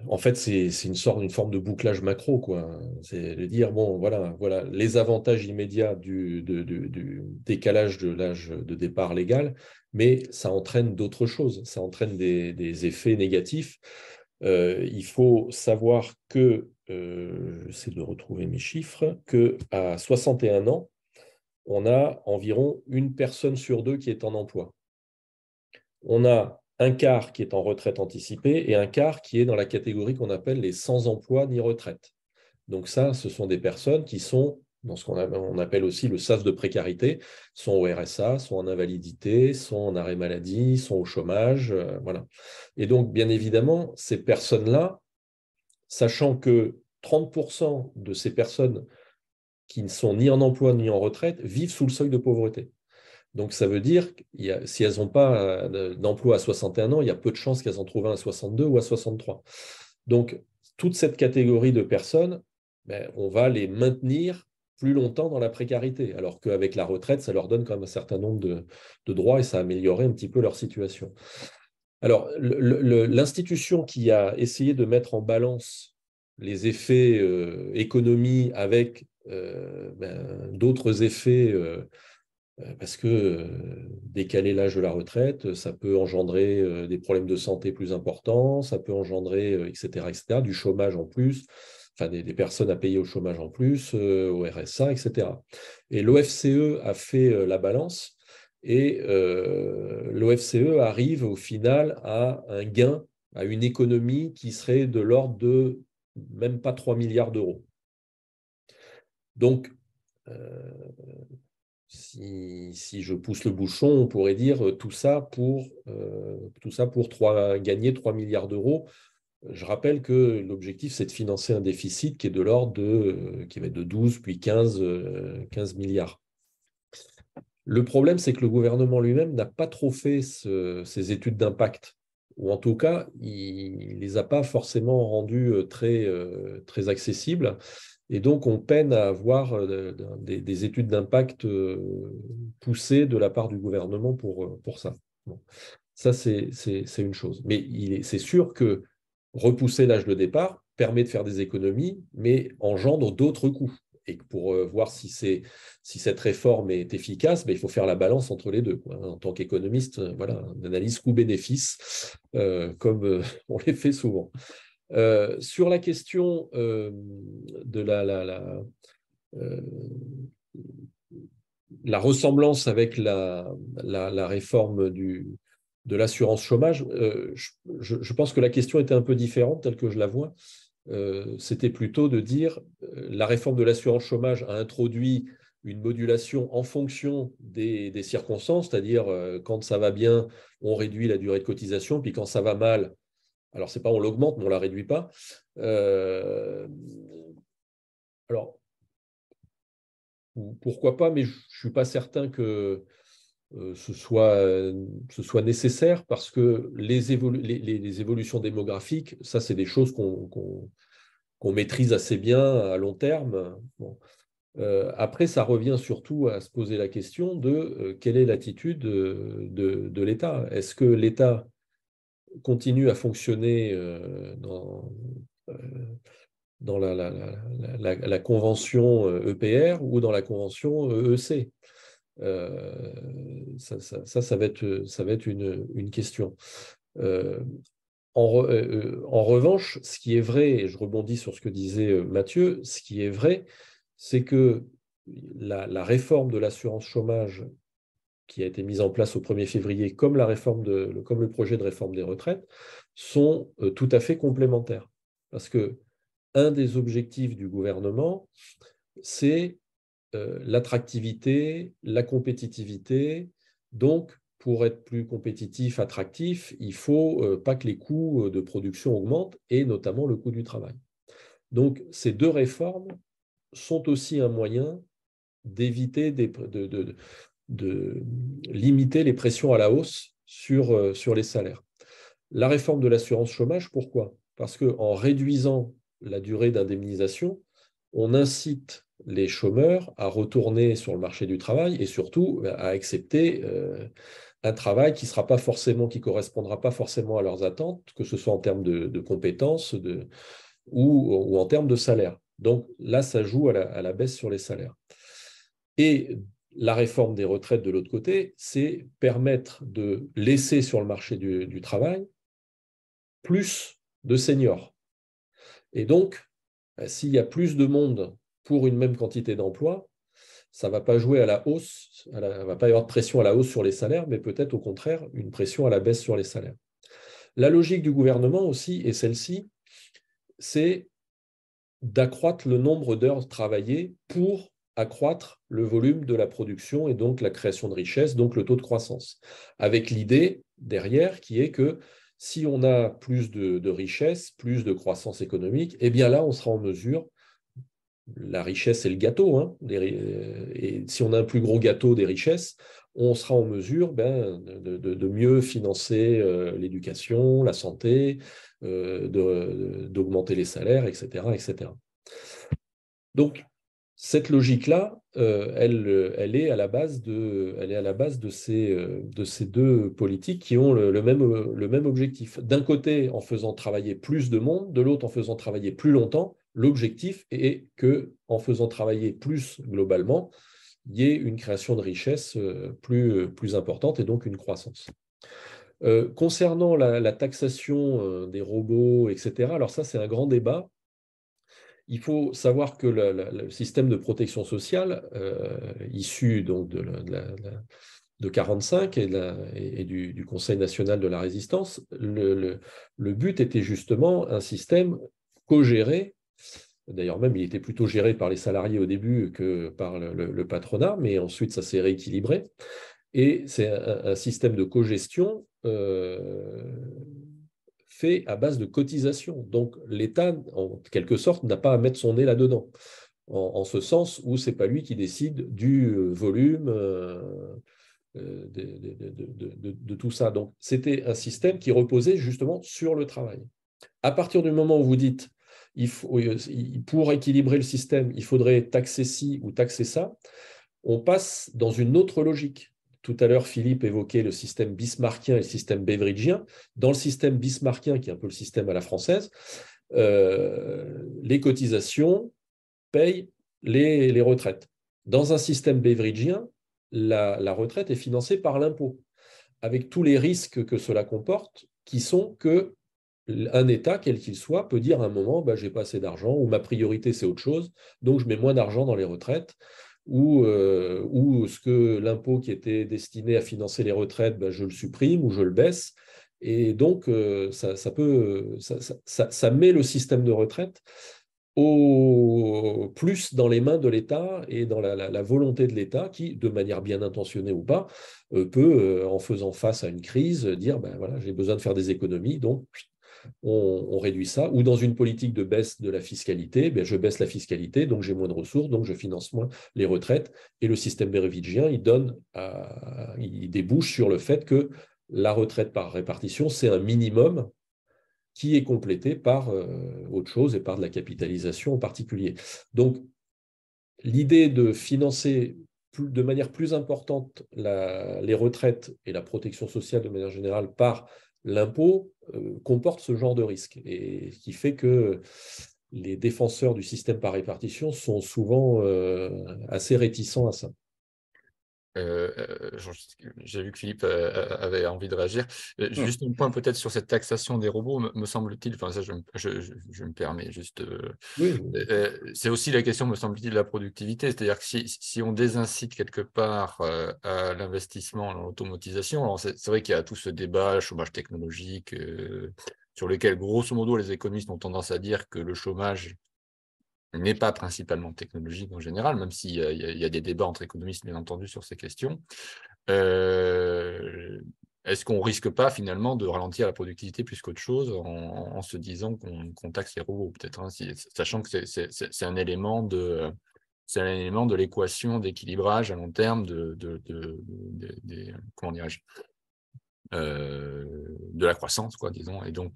En fait, c'est une forme de bouclage macro, quoi. C'est de dire, bon, voilà les avantages immédiats du décalage de l'âge de départ légal, mais ça entraîne d'autres choses, ça entraîne des effets négatifs. Il faut savoir que, j'essaie de retrouver mes chiffres, qu'à 61 ans, on a environ 1 personne sur 2 qui est en emploi. On a un quart qui est en retraite anticipée et un quart qui est dans la catégorie qu'on appelle les sans emploi ni retraite. Donc ça, ce sont des personnes qui sont dans ce on appelle aussi le sas de précarité, sont au RSA, sont en invalidité, sont en arrêt maladie, sont au chômage. Voilà. Et donc, bien évidemment, ces personnes-là, sachant que 30% de ces personnes qui ne sont ni en emploi ni en retraite vivent sous le seuil de pauvreté. Donc, ça veut dire que si elles n'ont pas d'emploi à 61 ans, il y a peu de chances qu'elles en trouvent un à 62 ou à 63. Donc, toute cette catégorie de personnes, on va les maintenir plus longtemps dans la précarité, alors qu'avec la retraite, ça leur donne quand même un certain nombre de droits et ça améliorerait un petit peu leur situation. Alors, l'institution qui a essayé de mettre en balance les effets économie avec d'autres effets, parce que décaler l'âge de la retraite, ça peut engendrer des problèmes de santé plus importants, ça peut engendrer, etc., du chômage en plus, enfin des personnes à payer au chômage en plus, au RSA, etc. Et l'OFCE a fait la balance et l'OFCE arrive au final à un gain, à une économie qui serait de l'ordre de même pas 3 milliards d'euros. Donc, si je pousse le bouchon, on pourrait dire tout ça pour gagner 3 milliards d'euros. Je rappelle que l'objectif, c'est de financer un déficit qui est de l'ordre qui va être de 12 puis 15 milliards. Le problème, c'est que le gouvernement lui-même n'a pas trop fait ces études d'impact, ou en tout cas, il ne les a pas forcément rendues très accessibles. Et donc, on peine à avoir des études d'impact poussées de la part du gouvernement pour ça. Bon. Ça, c'est une chose. Mais c'est sûr que repousser l'âge de départ permet de faire des économies, mais engendre d'autres coûts. Et pour voir si cette réforme est efficace, il faut faire la balance entre les deux. En tant qu'économiste, voilà, une analyse coût-bénéfice, comme on les fait souvent. Sur la question de la ressemblance avec la réforme de l'assurance chômage, je pense que la question était un peu différente, telle que je la vois. C'était plutôt de dire la réforme de l'assurance chômage a introduit une modulation en fonction des circonstances, c'est-à-dire quand ça va bien, on réduit la durée de cotisation, puis quand ça va mal, alors c'est pas on l'augmente, mais on la réduit pas. Alors, pourquoi pas, mais je ne suis pas certain que ce soit nécessaire parce que les évolutions démographiques, ça, c'est des choses qu'on maîtrise assez bien à long terme. Bon. Après, ça revient surtout à se poser la question de quelle est l'attitude de l'État. Est-ce que l'État continue à fonctionner dans la convention EPR ou dans la convention EEC? Ça va être une question. En revanche, ce qui est vrai, et je rebondis sur ce que disait Mathieu, ce qui est vrai, c'est que la réforme de l'assurance chômage qui a été mise en place au 1er février, comme le projet de réforme des retraites, sont tout à fait complémentaires. Parce que un des objectifs du gouvernement, c'est l'attractivité, la compétitivité. Donc, pour être plus compétitif, attractif, il ne faut pas que les coûts de production augmentent, et notamment le coût du travail. Donc, ces deux réformes sont aussi un moyen d'éviter de limiter les pressions à la hausse sur les salaires. La réforme de l'assurance chômage, pourquoi? Parce qu'en réduisant la durée d'indemnisation, on incite les chômeurs à retourner sur le marché du travail et surtout à accepter un travail qui ne correspondra pas forcément à leurs attentes, que ce soit en termes de compétences ou en termes de salaire. Donc là, ça joue à la baisse sur les salaires. Et la réforme des retraites, de l'autre côté, c'est permettre de laisser sur le marché du travail plus de seniors. Et donc, s'il y a plus de monde pour une même quantité d'emplois, ça ne va pas jouer à la hausse, il ne va pas y avoir de pression à la hausse sur les salaires, mais peut-être au contraire une pression à la baisse sur les salaires. La logique du gouvernement aussi, et celle-ci, c'est d'accroître le nombre d'heures travaillées pour accroître le volume de la production et donc la création de richesse, donc le taux de croissance. Avec l'idée derrière qui est que si on a plus de richesse, plus de croissance économique, eh bien là, on sera en mesure, la richesse c'est le gâteau, hein, et si on a un plus gros gâteau des richesses, on sera en mesure de mieux financer l'éducation, la santé, d'augmenter les salaires, etc., etc. Donc, cette logique-là, elle est à la base de ces deux politiques qui ont le même objectif. D'un côté, en faisant travailler plus de monde, de l'autre, en faisant travailler plus longtemps. L'objectif est qu'en faisant travailler plus globalement, il y ait une création de richesse plus importante et donc une croissance. Concernant la taxation des robots, etc., alors ça, c'est un grand débat. Il faut savoir que le système de protection sociale, issu donc de 1945 et du Conseil national de la résistance, le but était justement un système co-géré. D'ailleurs, même, il était plutôt géré par les salariés au début que par le patronat, mais ensuite, ça s'est rééquilibré. Et c'est un système de cogestion fait à base de cotisation. Donc, l'État, en quelque sorte, n'a pas à mettre son nez là-dedans, en ce sens où ce n'est pas lui qui décide du volume de tout ça. Donc, c'était un système qui reposait justement sur le travail. À partir du moment où vous dites, pour équilibrer le système, il faudrait taxer ci ou taxer ça, on passe dans une autre logique. Tout à l'heure, Philippe évoquait le système bismarckien et le système beveridgien. Dans le système bismarckien, qui est un peu le système à la française, les cotisations payent les retraites. Dans un système beveridgien, la retraite est financée par l'impôt, avec tous les risques que cela comporte, qui sont que un État, quel qu'il soit, peut dire à un moment, je n'ai pas assez d'argent, ou ma priorité, c'est autre chose, donc je mets moins d'argent dans les retraites, ou ce que l'impôt qui était destiné à financer les retraites, je le supprime ou je le baisse. Et donc, ça met le système de retraite plus dans les mains de l'État et dans la volonté de l'État qui, de manière bien intentionnée ou pas, peut, en faisant face à une crise, dire voilà, j'ai besoin de faire des économies, donc on réduit ça. Ou dans une politique de baisse de la fiscalité, je baisse la fiscalité, donc j'ai moins de ressources, donc je finance moins les retraites. Et le système beveridgien, il débouche sur le fait que la retraite par répartition, c'est un minimum qui est complété par autre chose et par de la capitalisation en particulier. Donc, l'idée de financer de manière plus importante les retraites et la protection sociale de manière générale par l'impôt comporte ce genre de risque, et ce qui fait que les défenseurs du système par répartition sont souvent assez réticents à ça. J'ai vu que Philippe avait envie de réagir. Juste un point peut-être sur cette taxation des robots, me semble-t-il, enfin ça je me permets juste. Oui. C'est aussi la question, me semble-t-il, de la productivité, c'est-à-dire que si on désincite quelque part à l'investissement dans l'automatisation, c'est vrai qu'il y a tout ce débat, chômage technologique, sur lequel grosso modo les économistes ont tendance à dire que le chômage n'est pas principalement technologique en général, même s'il y a des débats entre économistes, bien entendu, sur ces questions. Est-ce qu'on ne risque pas finalement de ralentir la productivité plus qu'autre chose en se disant qu'on taxe les robots, peut-être, hein, sachant que c'est un élément de l'équation d'équilibrage à long terme comment dirais-je, de la croissance, quoi, disons, et donc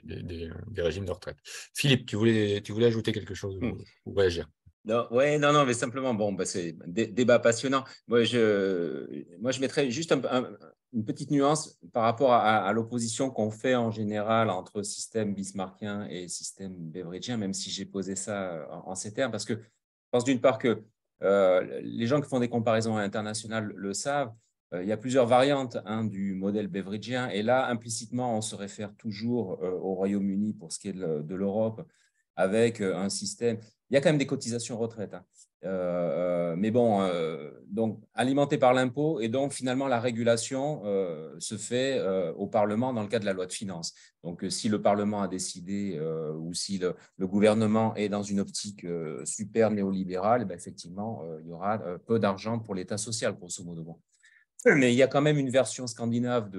des régimes de retraite. Philippe, tu voulais ajouter quelque chose ou réagir? Non, mais simplement, c'est un débat passionnant. Moi, je mettrais juste une petite nuance par rapport à l'opposition qu'on fait en général entre système bismarckien et système beveridgien, même si j'ai posé ça en ces termes, parce que je pense d'une part que les gens qui font des comparaisons internationales le savent. Il y a plusieurs variantes du modèle beveridgien, et là, implicitement, on se réfère toujours au Royaume-Uni pour ce qui est de l'Europe. avec un système. Il y a quand même des cotisations retraite, hein. Mais bon, donc alimenté par l'impôt, et donc finalement la régulation se fait au Parlement dans le cadre de la loi de finances. Donc si le Parlement a décidé ou si le gouvernement est dans une optique super néolibérale, ben, effectivement, il y aura peu d'argent pour l'État social, grosso modo. Bon. Mais il y a quand même une version scandinave du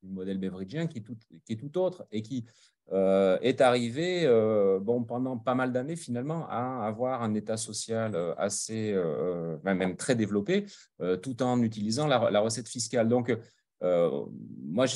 modèle beveridgien qui est tout autre et qui est arrivé bon, pendant pas mal d'années finalement à avoir un État social assez, même très développé, tout en utilisant la recette fiscale. Donc, moi,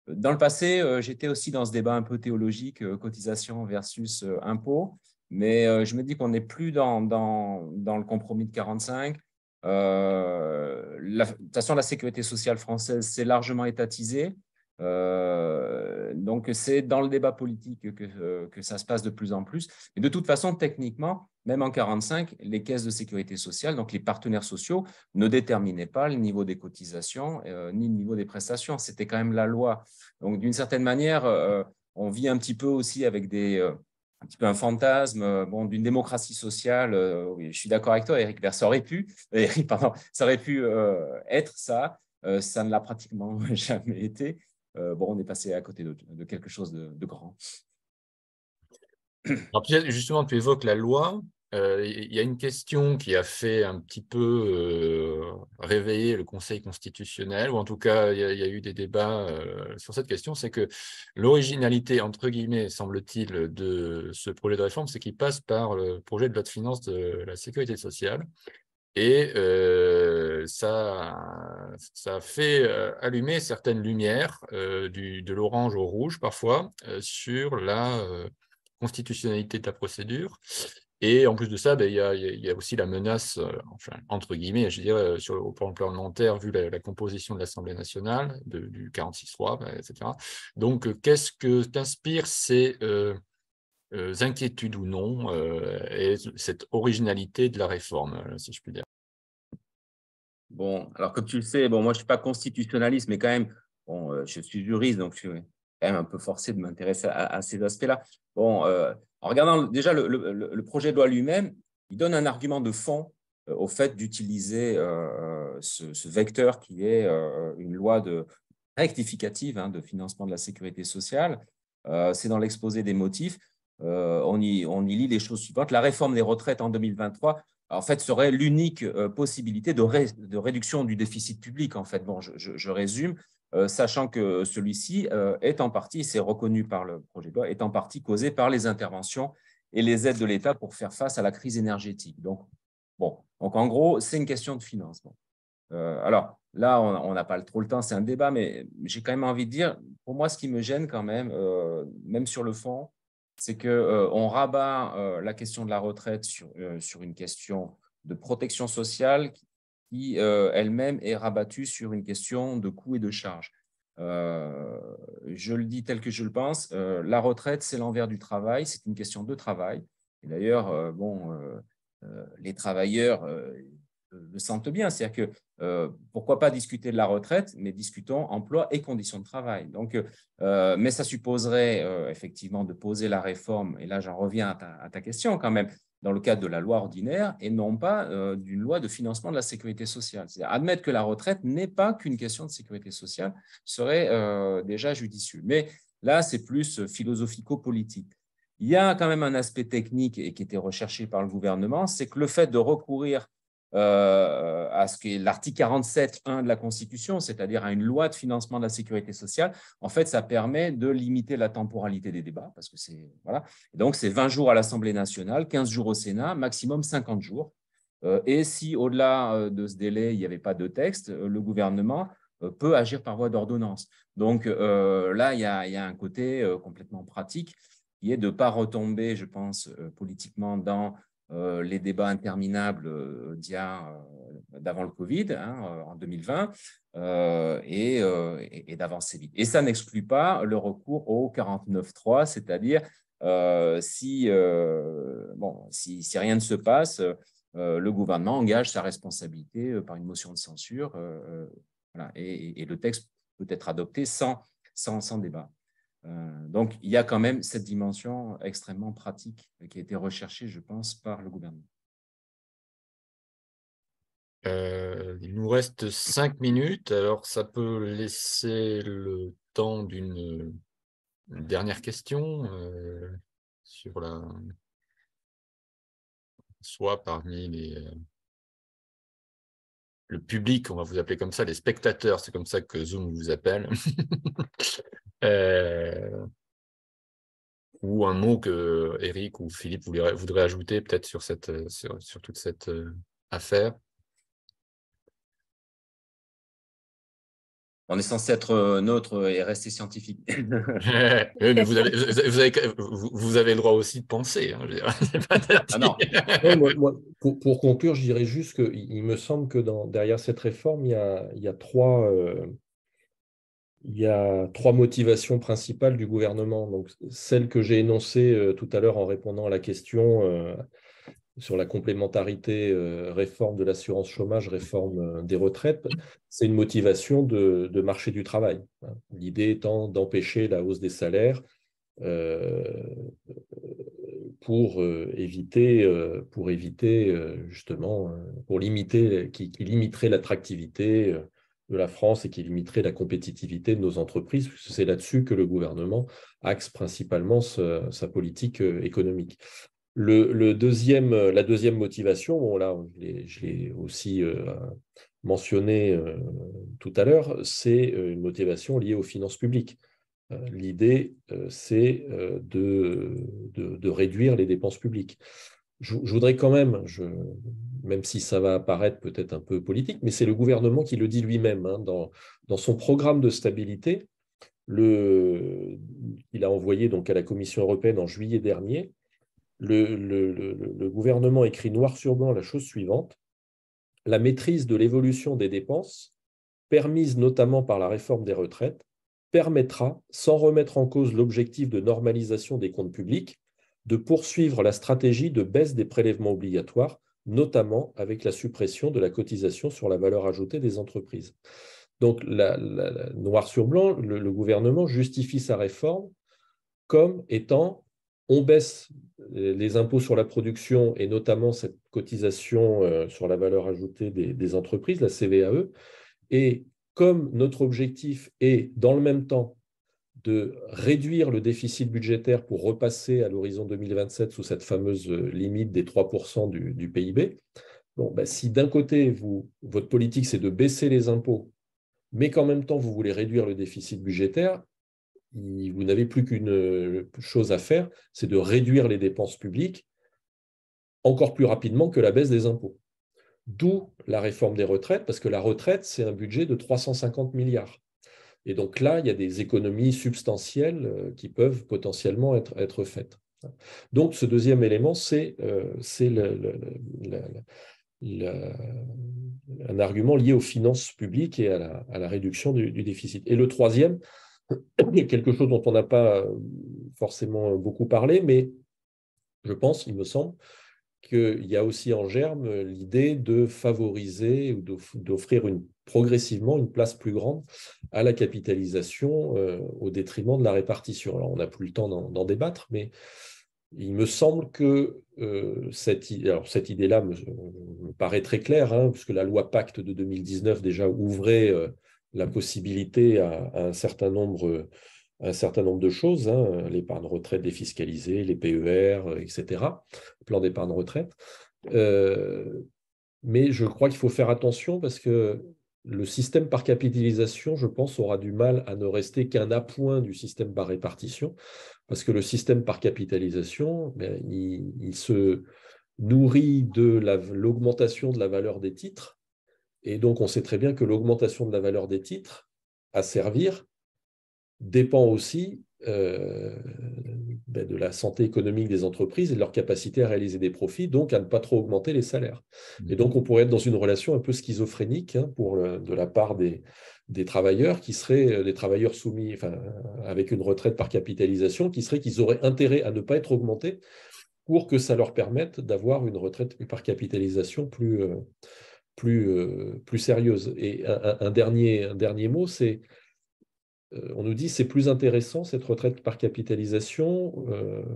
dans le passé, j'étais aussi dans ce débat un peu théologique, cotisation versus impôt, mais je me dis qu'on n'est plus dans le compromis de 45. De toute façon, la sécurité sociale française, c'est largement étatisé. Donc, c'est dans le débat politique que ça se passe de plus en plus. Et de toute façon, techniquement, même en 45, les caisses de sécurité sociale, donc les partenaires sociaux, ne déterminaient pas le niveau des cotisations ni le niveau des prestations. C'était quand même la loi. Donc, d'une certaine manière, on vit un petit peu aussi avec un petit peu un fantasme bon, d'une démocratie sociale. Oui, je suis d'accord avec toi, Eric. Ça aurait pu, ça aurait pu être ça. Ça ne l'a pratiquement jamais été. Bon, on est passé à côté de quelque chose de grand. Alors, justement, tu évoques la loi. Il y a une question qui a fait un petit peu réveiller le Conseil constitutionnel, ou en tout cas, il y a eu des débats sur cette question, c'est que l'originalité, entre guillemets, semble-t-il, de ce projet de réforme, c'est qu'il passe par le projet de loi de finances de la sécurité sociale. Et ça fait allumer certaines lumières, de l'orange au rouge parfois, sur la constitutionnalité de la procédure. Et en plus de ça, ben, il y a aussi la menace, enfin, entre guillemets, je dirais, au plan parlementaire, vu la composition de l'Assemblée nationale, du 46.3, ben, etc. Donc, qu'est-ce que t'inspire ces inquiétudes ou non, et cette originalité de la réforme, si je puis dire? Bon, alors comme tu le sais, bon, moi je ne suis pas constitutionnaliste, mais quand même, bon, je suis juriste, donc je suis quand même un peu forcé de m'intéresser à ces aspects-là. Bon, en regardant déjà le projet de loi lui-même, il donne un argument de fond au fait d'utiliser ce vecteur qui est une loi rectificative de financement de la sécurité sociale. C'est dans l'exposé des motifs. On y lit les choses suivantes. La réforme des retraites en 2023 en fait, serait l'unique possibilité de réduction du déficit public. En fait, bon, je résume, sachant que celui-ci est en partie, c'est reconnu par le projet de loi, est en partie causé par les interventions et les aides de l'État pour faire face à la crise énergétique. Donc, bon, donc en gros, c'est une question de financement. Alors là, on n'a pas trop le temps, c'est un débat, mais j'ai quand même envie de dire, pour moi, ce qui me gêne quand même, même sur le fond, c'est qu'on rabat la question de la retraite sur une question de protection sociale qui elle-même est rabattue sur une question de coûts et de charges. Je le dis tel que je le pense, la retraite, c'est l'envers du travail, c'est une question de travail. Et d'ailleurs, bon, les travailleurs le sentent bien, c'est-à-dire que pourquoi pas discuter de la retraite, mais discutons emploi et conditions de travail. Donc, mais ça supposerait effectivement de poser la réforme, et là j'en reviens à ta question quand même, dans le cadre de la loi ordinaire et non pas d'une loi de financement de la sécurité sociale. C'est-à-dire admettre que la retraite n'est pas qu'une question de sécurité sociale serait déjà judicieux. Mais là, c'est plus philosophico-politique. Il y a quand même un aspect technique et qui était recherché par le gouvernement, c'est que le fait de recourir à ce qu'est l'article 47.1 de la Constitution, c'est-à-dire à une loi de financement de la sécurité sociale, en fait, ça permet de limiter la temporalité des débats, parce que c'est, voilà. Et donc, c'est 20 jours à l'Assemblée nationale, 15 jours au Sénat, maximum 50 jours. Et si, au-delà de ce délai, il n'y avait pas de texte, le gouvernement peut agir par voie d'ordonnance. Donc, là, il y a un côté complètement pratique qui est de ne pas retomber, je pense, politiquement dans les débats interminables d'avant le Covid, en 2020, et d'avancer vite. Et ça n'exclut pas le recours au 49.3, c'est-à-dire si rien ne se passe, le gouvernement engage sa responsabilité par une motion de censure, voilà, et le texte peut être adopté sans débat. Donc, il y a quand même cette dimension extrêmement pratique qui a été recherchée, je pense, par le gouvernement. Il nous reste 5 minutes, alors ça peut laisser le temps d'une dernière question sur soit parmi le public, on va vous appeler comme ça, les spectateurs, c'est comme ça que Zoom vous appelle, ou un mot que Eric ou Philippe voudrait ajouter peut-être sur toute cette affaire. On est censé être neutre et rester scientifique. Mais vous avez le droit aussi de penser. Hein, je veux dire, c'est pas interdit. Ah non. Moi, pour conclure, je dirais juste qu'il me semble que derrière cette réforme, il y a trois motivations principales du gouvernement. Donc, celle que j'ai énoncée tout à l'heure en répondant à la question sur la complémentarité réforme de l'assurance chômage, réforme des retraites, c'est une motivation de marché du travail. L'idée étant d'empêcher la hausse des salaires pour limiter, qui limiterait l'attractivité de la France et qui limiterait la compétitivité de nos entreprises, puisque c'est là-dessus que le gouvernement axe principalement sa politique économique. La deuxième motivation, bon là, je l'ai aussi mentionné tout à l'heure, c'est une motivation liée aux finances publiques. L'idée, c'est de réduire les dépenses publiques. Je voudrais quand même, même si ça va apparaître peut-être un peu politique, mais c'est le gouvernement qui le dit lui-même hein, dans son programme de stabilité, qu'il a envoyé donc à la Commission européenne en juillet dernier. Le gouvernement écrit noir sur blanc la chose suivante: la maîtrise de l'évolution des dépenses, permise notamment par la réforme des retraites, permettra, sans remettre en cause l'objectif de normalisation des comptes publics, de poursuivre la stratégie de baisse des prélèvements obligatoires, notamment avec la suppression de la cotisation sur la valeur ajoutée des entreprises. Donc, noir sur blanc, le gouvernement justifie sa réforme comme étant: on baisse les impôts sur la production et notamment cette cotisation sur la valeur ajoutée des entreprises, la CVAE, et comme notre objectif est, dans le même temps, de réduire le déficit budgétaire pour repasser à l'horizon 2027 sous cette fameuse limite des 3% du PIB, bon, ben, si d'un côté, votre politique, c'est de baisser les impôts, mais qu'en même temps, vous voulez réduire le déficit budgétaire, vous n'avez plus qu'une chose à faire, c'est de réduire les dépenses publiques encore plus rapidement que la baisse des impôts. D'où la réforme des retraites, parce que la retraite, c'est un budget de 350 milliards. Et donc là, il y a des économies substantielles qui peuvent potentiellement être faites. Donc ce deuxième élément, c'est un argument lié aux finances publiques et à la réduction du déficit. Et le troisième, quelque chose dont on n'a pas forcément beaucoup parlé, mais je pense, il me semble, qu'il y a aussi en germe l'idée de favoriser ou d'offrir progressivement une place plus grande à la capitalisation au détriment de la répartition. Alors, on n'a plus le temps d'en débattre, mais il me semble que cette idée-là me paraît très claire, hein, puisque la loi Pacte de 2019 déjà ouvrait la possibilité à un certain nombre de choses, hein, l'épargne retraite défiscalisée, les PER, etc., plan d'épargne retraite. Mais je crois qu'il faut faire attention parce que le système par capitalisation, je pense, aura du mal à ne rester qu'un appoint du système par répartition, parce que le système par capitalisation, ben, il se nourrit de l'augmentation de la valeur des titres, et donc on sait très bien que l'augmentation de la valeur des titres à servir dépend aussi de la santé économique des entreprises et de leur capacité à réaliser des profits, donc à ne pas trop augmenter les salaires. Et donc, on pourrait être dans une relation un peu schizophrénique hein, de la part des travailleurs qui seraient des travailleurs soumis, avec une retraite par capitalisation, qu'ils auraient intérêt à ne pas être augmentés pour que ça leur permette d'avoir une retraite par capitalisation plus sérieuse. Et un dernier mot, c'est on nous dit c'est plus intéressant cette retraite par capitalisation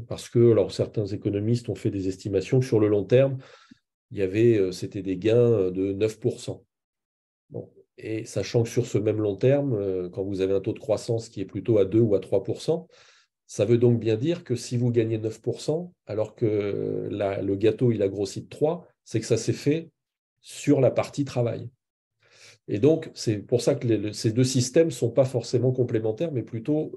parce que alors, certains économistes ont fait des estimations que sur le long terme, c'était des gains de 9%. Bon. Et sachant que sur ce même long terme, quand vous avez un taux de croissance qui est plutôt à 2 ou à 3%, ça veut donc bien dire que si vous gagnez 9%, alors que le gâteau il a grossi de 3, c'est que ça s'est fait sur la partie travail. Et donc, c'est pour ça que ces deux systèmes ne sont pas forcément complémentaires, mais plutôt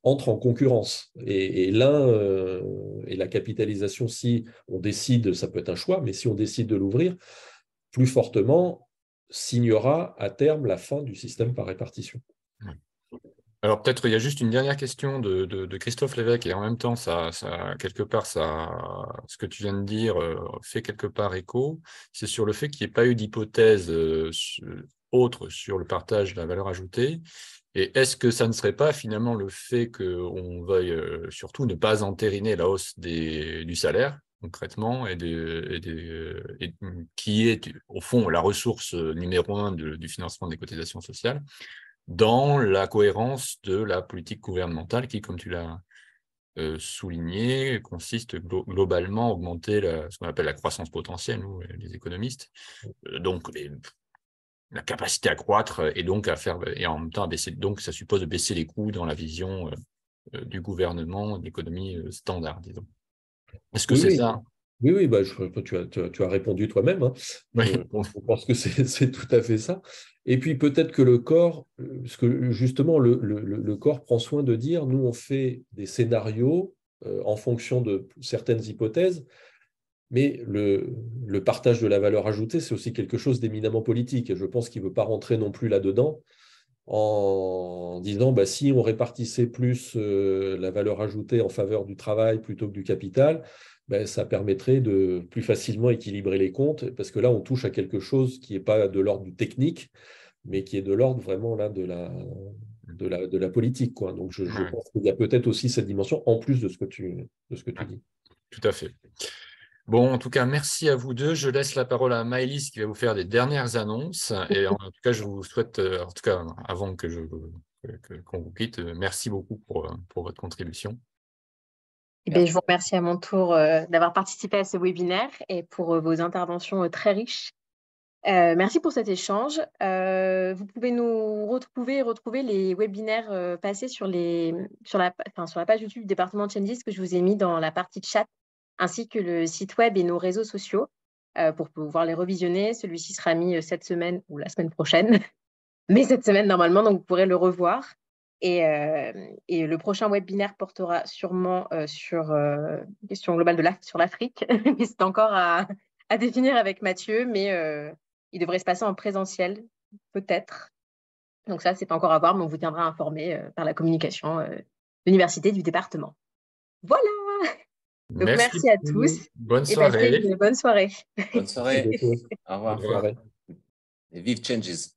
entrent en concurrence. Et la capitalisation, si on décide, ça peut être un choix, mais si on décide de l'ouvrir, plus fortement, signera à terme la fin du système par répartition. Alors peut-être il y a juste une dernière question de Christophe Lévesque, et en même temps, quelque part, ce que tu viens de dire fait quelque part écho. C'est sur le fait qu'il n'y ait pas eu d'hypothèse autre sur le partage de la valeur ajoutée. Et est-ce que ça ne serait pas finalement le fait qu'on veuille surtout ne pas entériner la hausse du salaire, concrètement, qui est au fond la ressource numéro 1 du financement des cotisations sociales, dans la cohérence de la politique gouvernementale qui, comme tu l'as souligné, consiste globalement à augmenter ce qu'on appelle la croissance potentielle, nous, les économistes, donc la capacité à croître et donc et en même temps à baisser. Donc ça suppose de baisser les coûts dans la vision du gouvernement, de l'économie standard, disons. Est-ce que c'est ça? Oui, tu as répondu toi-même. Hein. Oui. Je pense que c'est tout à fait ça. Et puis peut-être que le corps, parce que justement le corps prend soin de dire, nous on fait des scénarios en fonction de certaines hypothèses, mais le partage de la valeur ajoutée, c'est aussi quelque chose d'éminemment politique. Et je pense qu'il ne veut pas rentrer non plus là-dedans en disant si on répartissait plus la valeur ajoutée en faveur du travail plutôt que du capital, ça permettrait de plus facilement équilibrer les comptes, parce que là, on touche à quelque chose qui n'est pas de l'ordre du technique, mais qui est de l'ordre vraiment là, de la politique, quoi. Donc, je pense qu'il y a peut-être aussi cette dimension en plus de ce que tu dis. Tout à fait. Bon, en tout cas, merci à vous deux. Je laisse la parole à Maëlys qui va vous faire des dernières annonces. Et en tout cas, je vous souhaite, en tout cas, avant qu'on vous quitte, merci beaucoup pour votre contribution. Je vous remercie à mon tour d'avoir participé à ce webinaire et pour vos interventions très riches. Merci pour cet échange. Vous pouvez nous retrouver les webinaires passés sur la page YouTube du département de Changes que je vous ai mis dans la partie chat, ainsi que le site web et nos réseaux sociaux pour pouvoir les revisionner. Celui-ci sera mis cette semaine ou la semaine prochaine, mais cette semaine normalement, donc vous pourrez le revoir. Et le prochain webinaire portera sûrement sur une question globale sur l'Afrique, mais c'est encore à définir avec Mathieu, mais il devrait se passer en présentiel, peut-être. Donc ça, c'est encore à voir, mais on vous tiendra informé par la communication de l'université du département. Voilà. Donc merci à tous. Bonne soirée. Et passez une bonne soirée. Bonne soirée. Au revoir. Bonne soirée. Et vive Changes.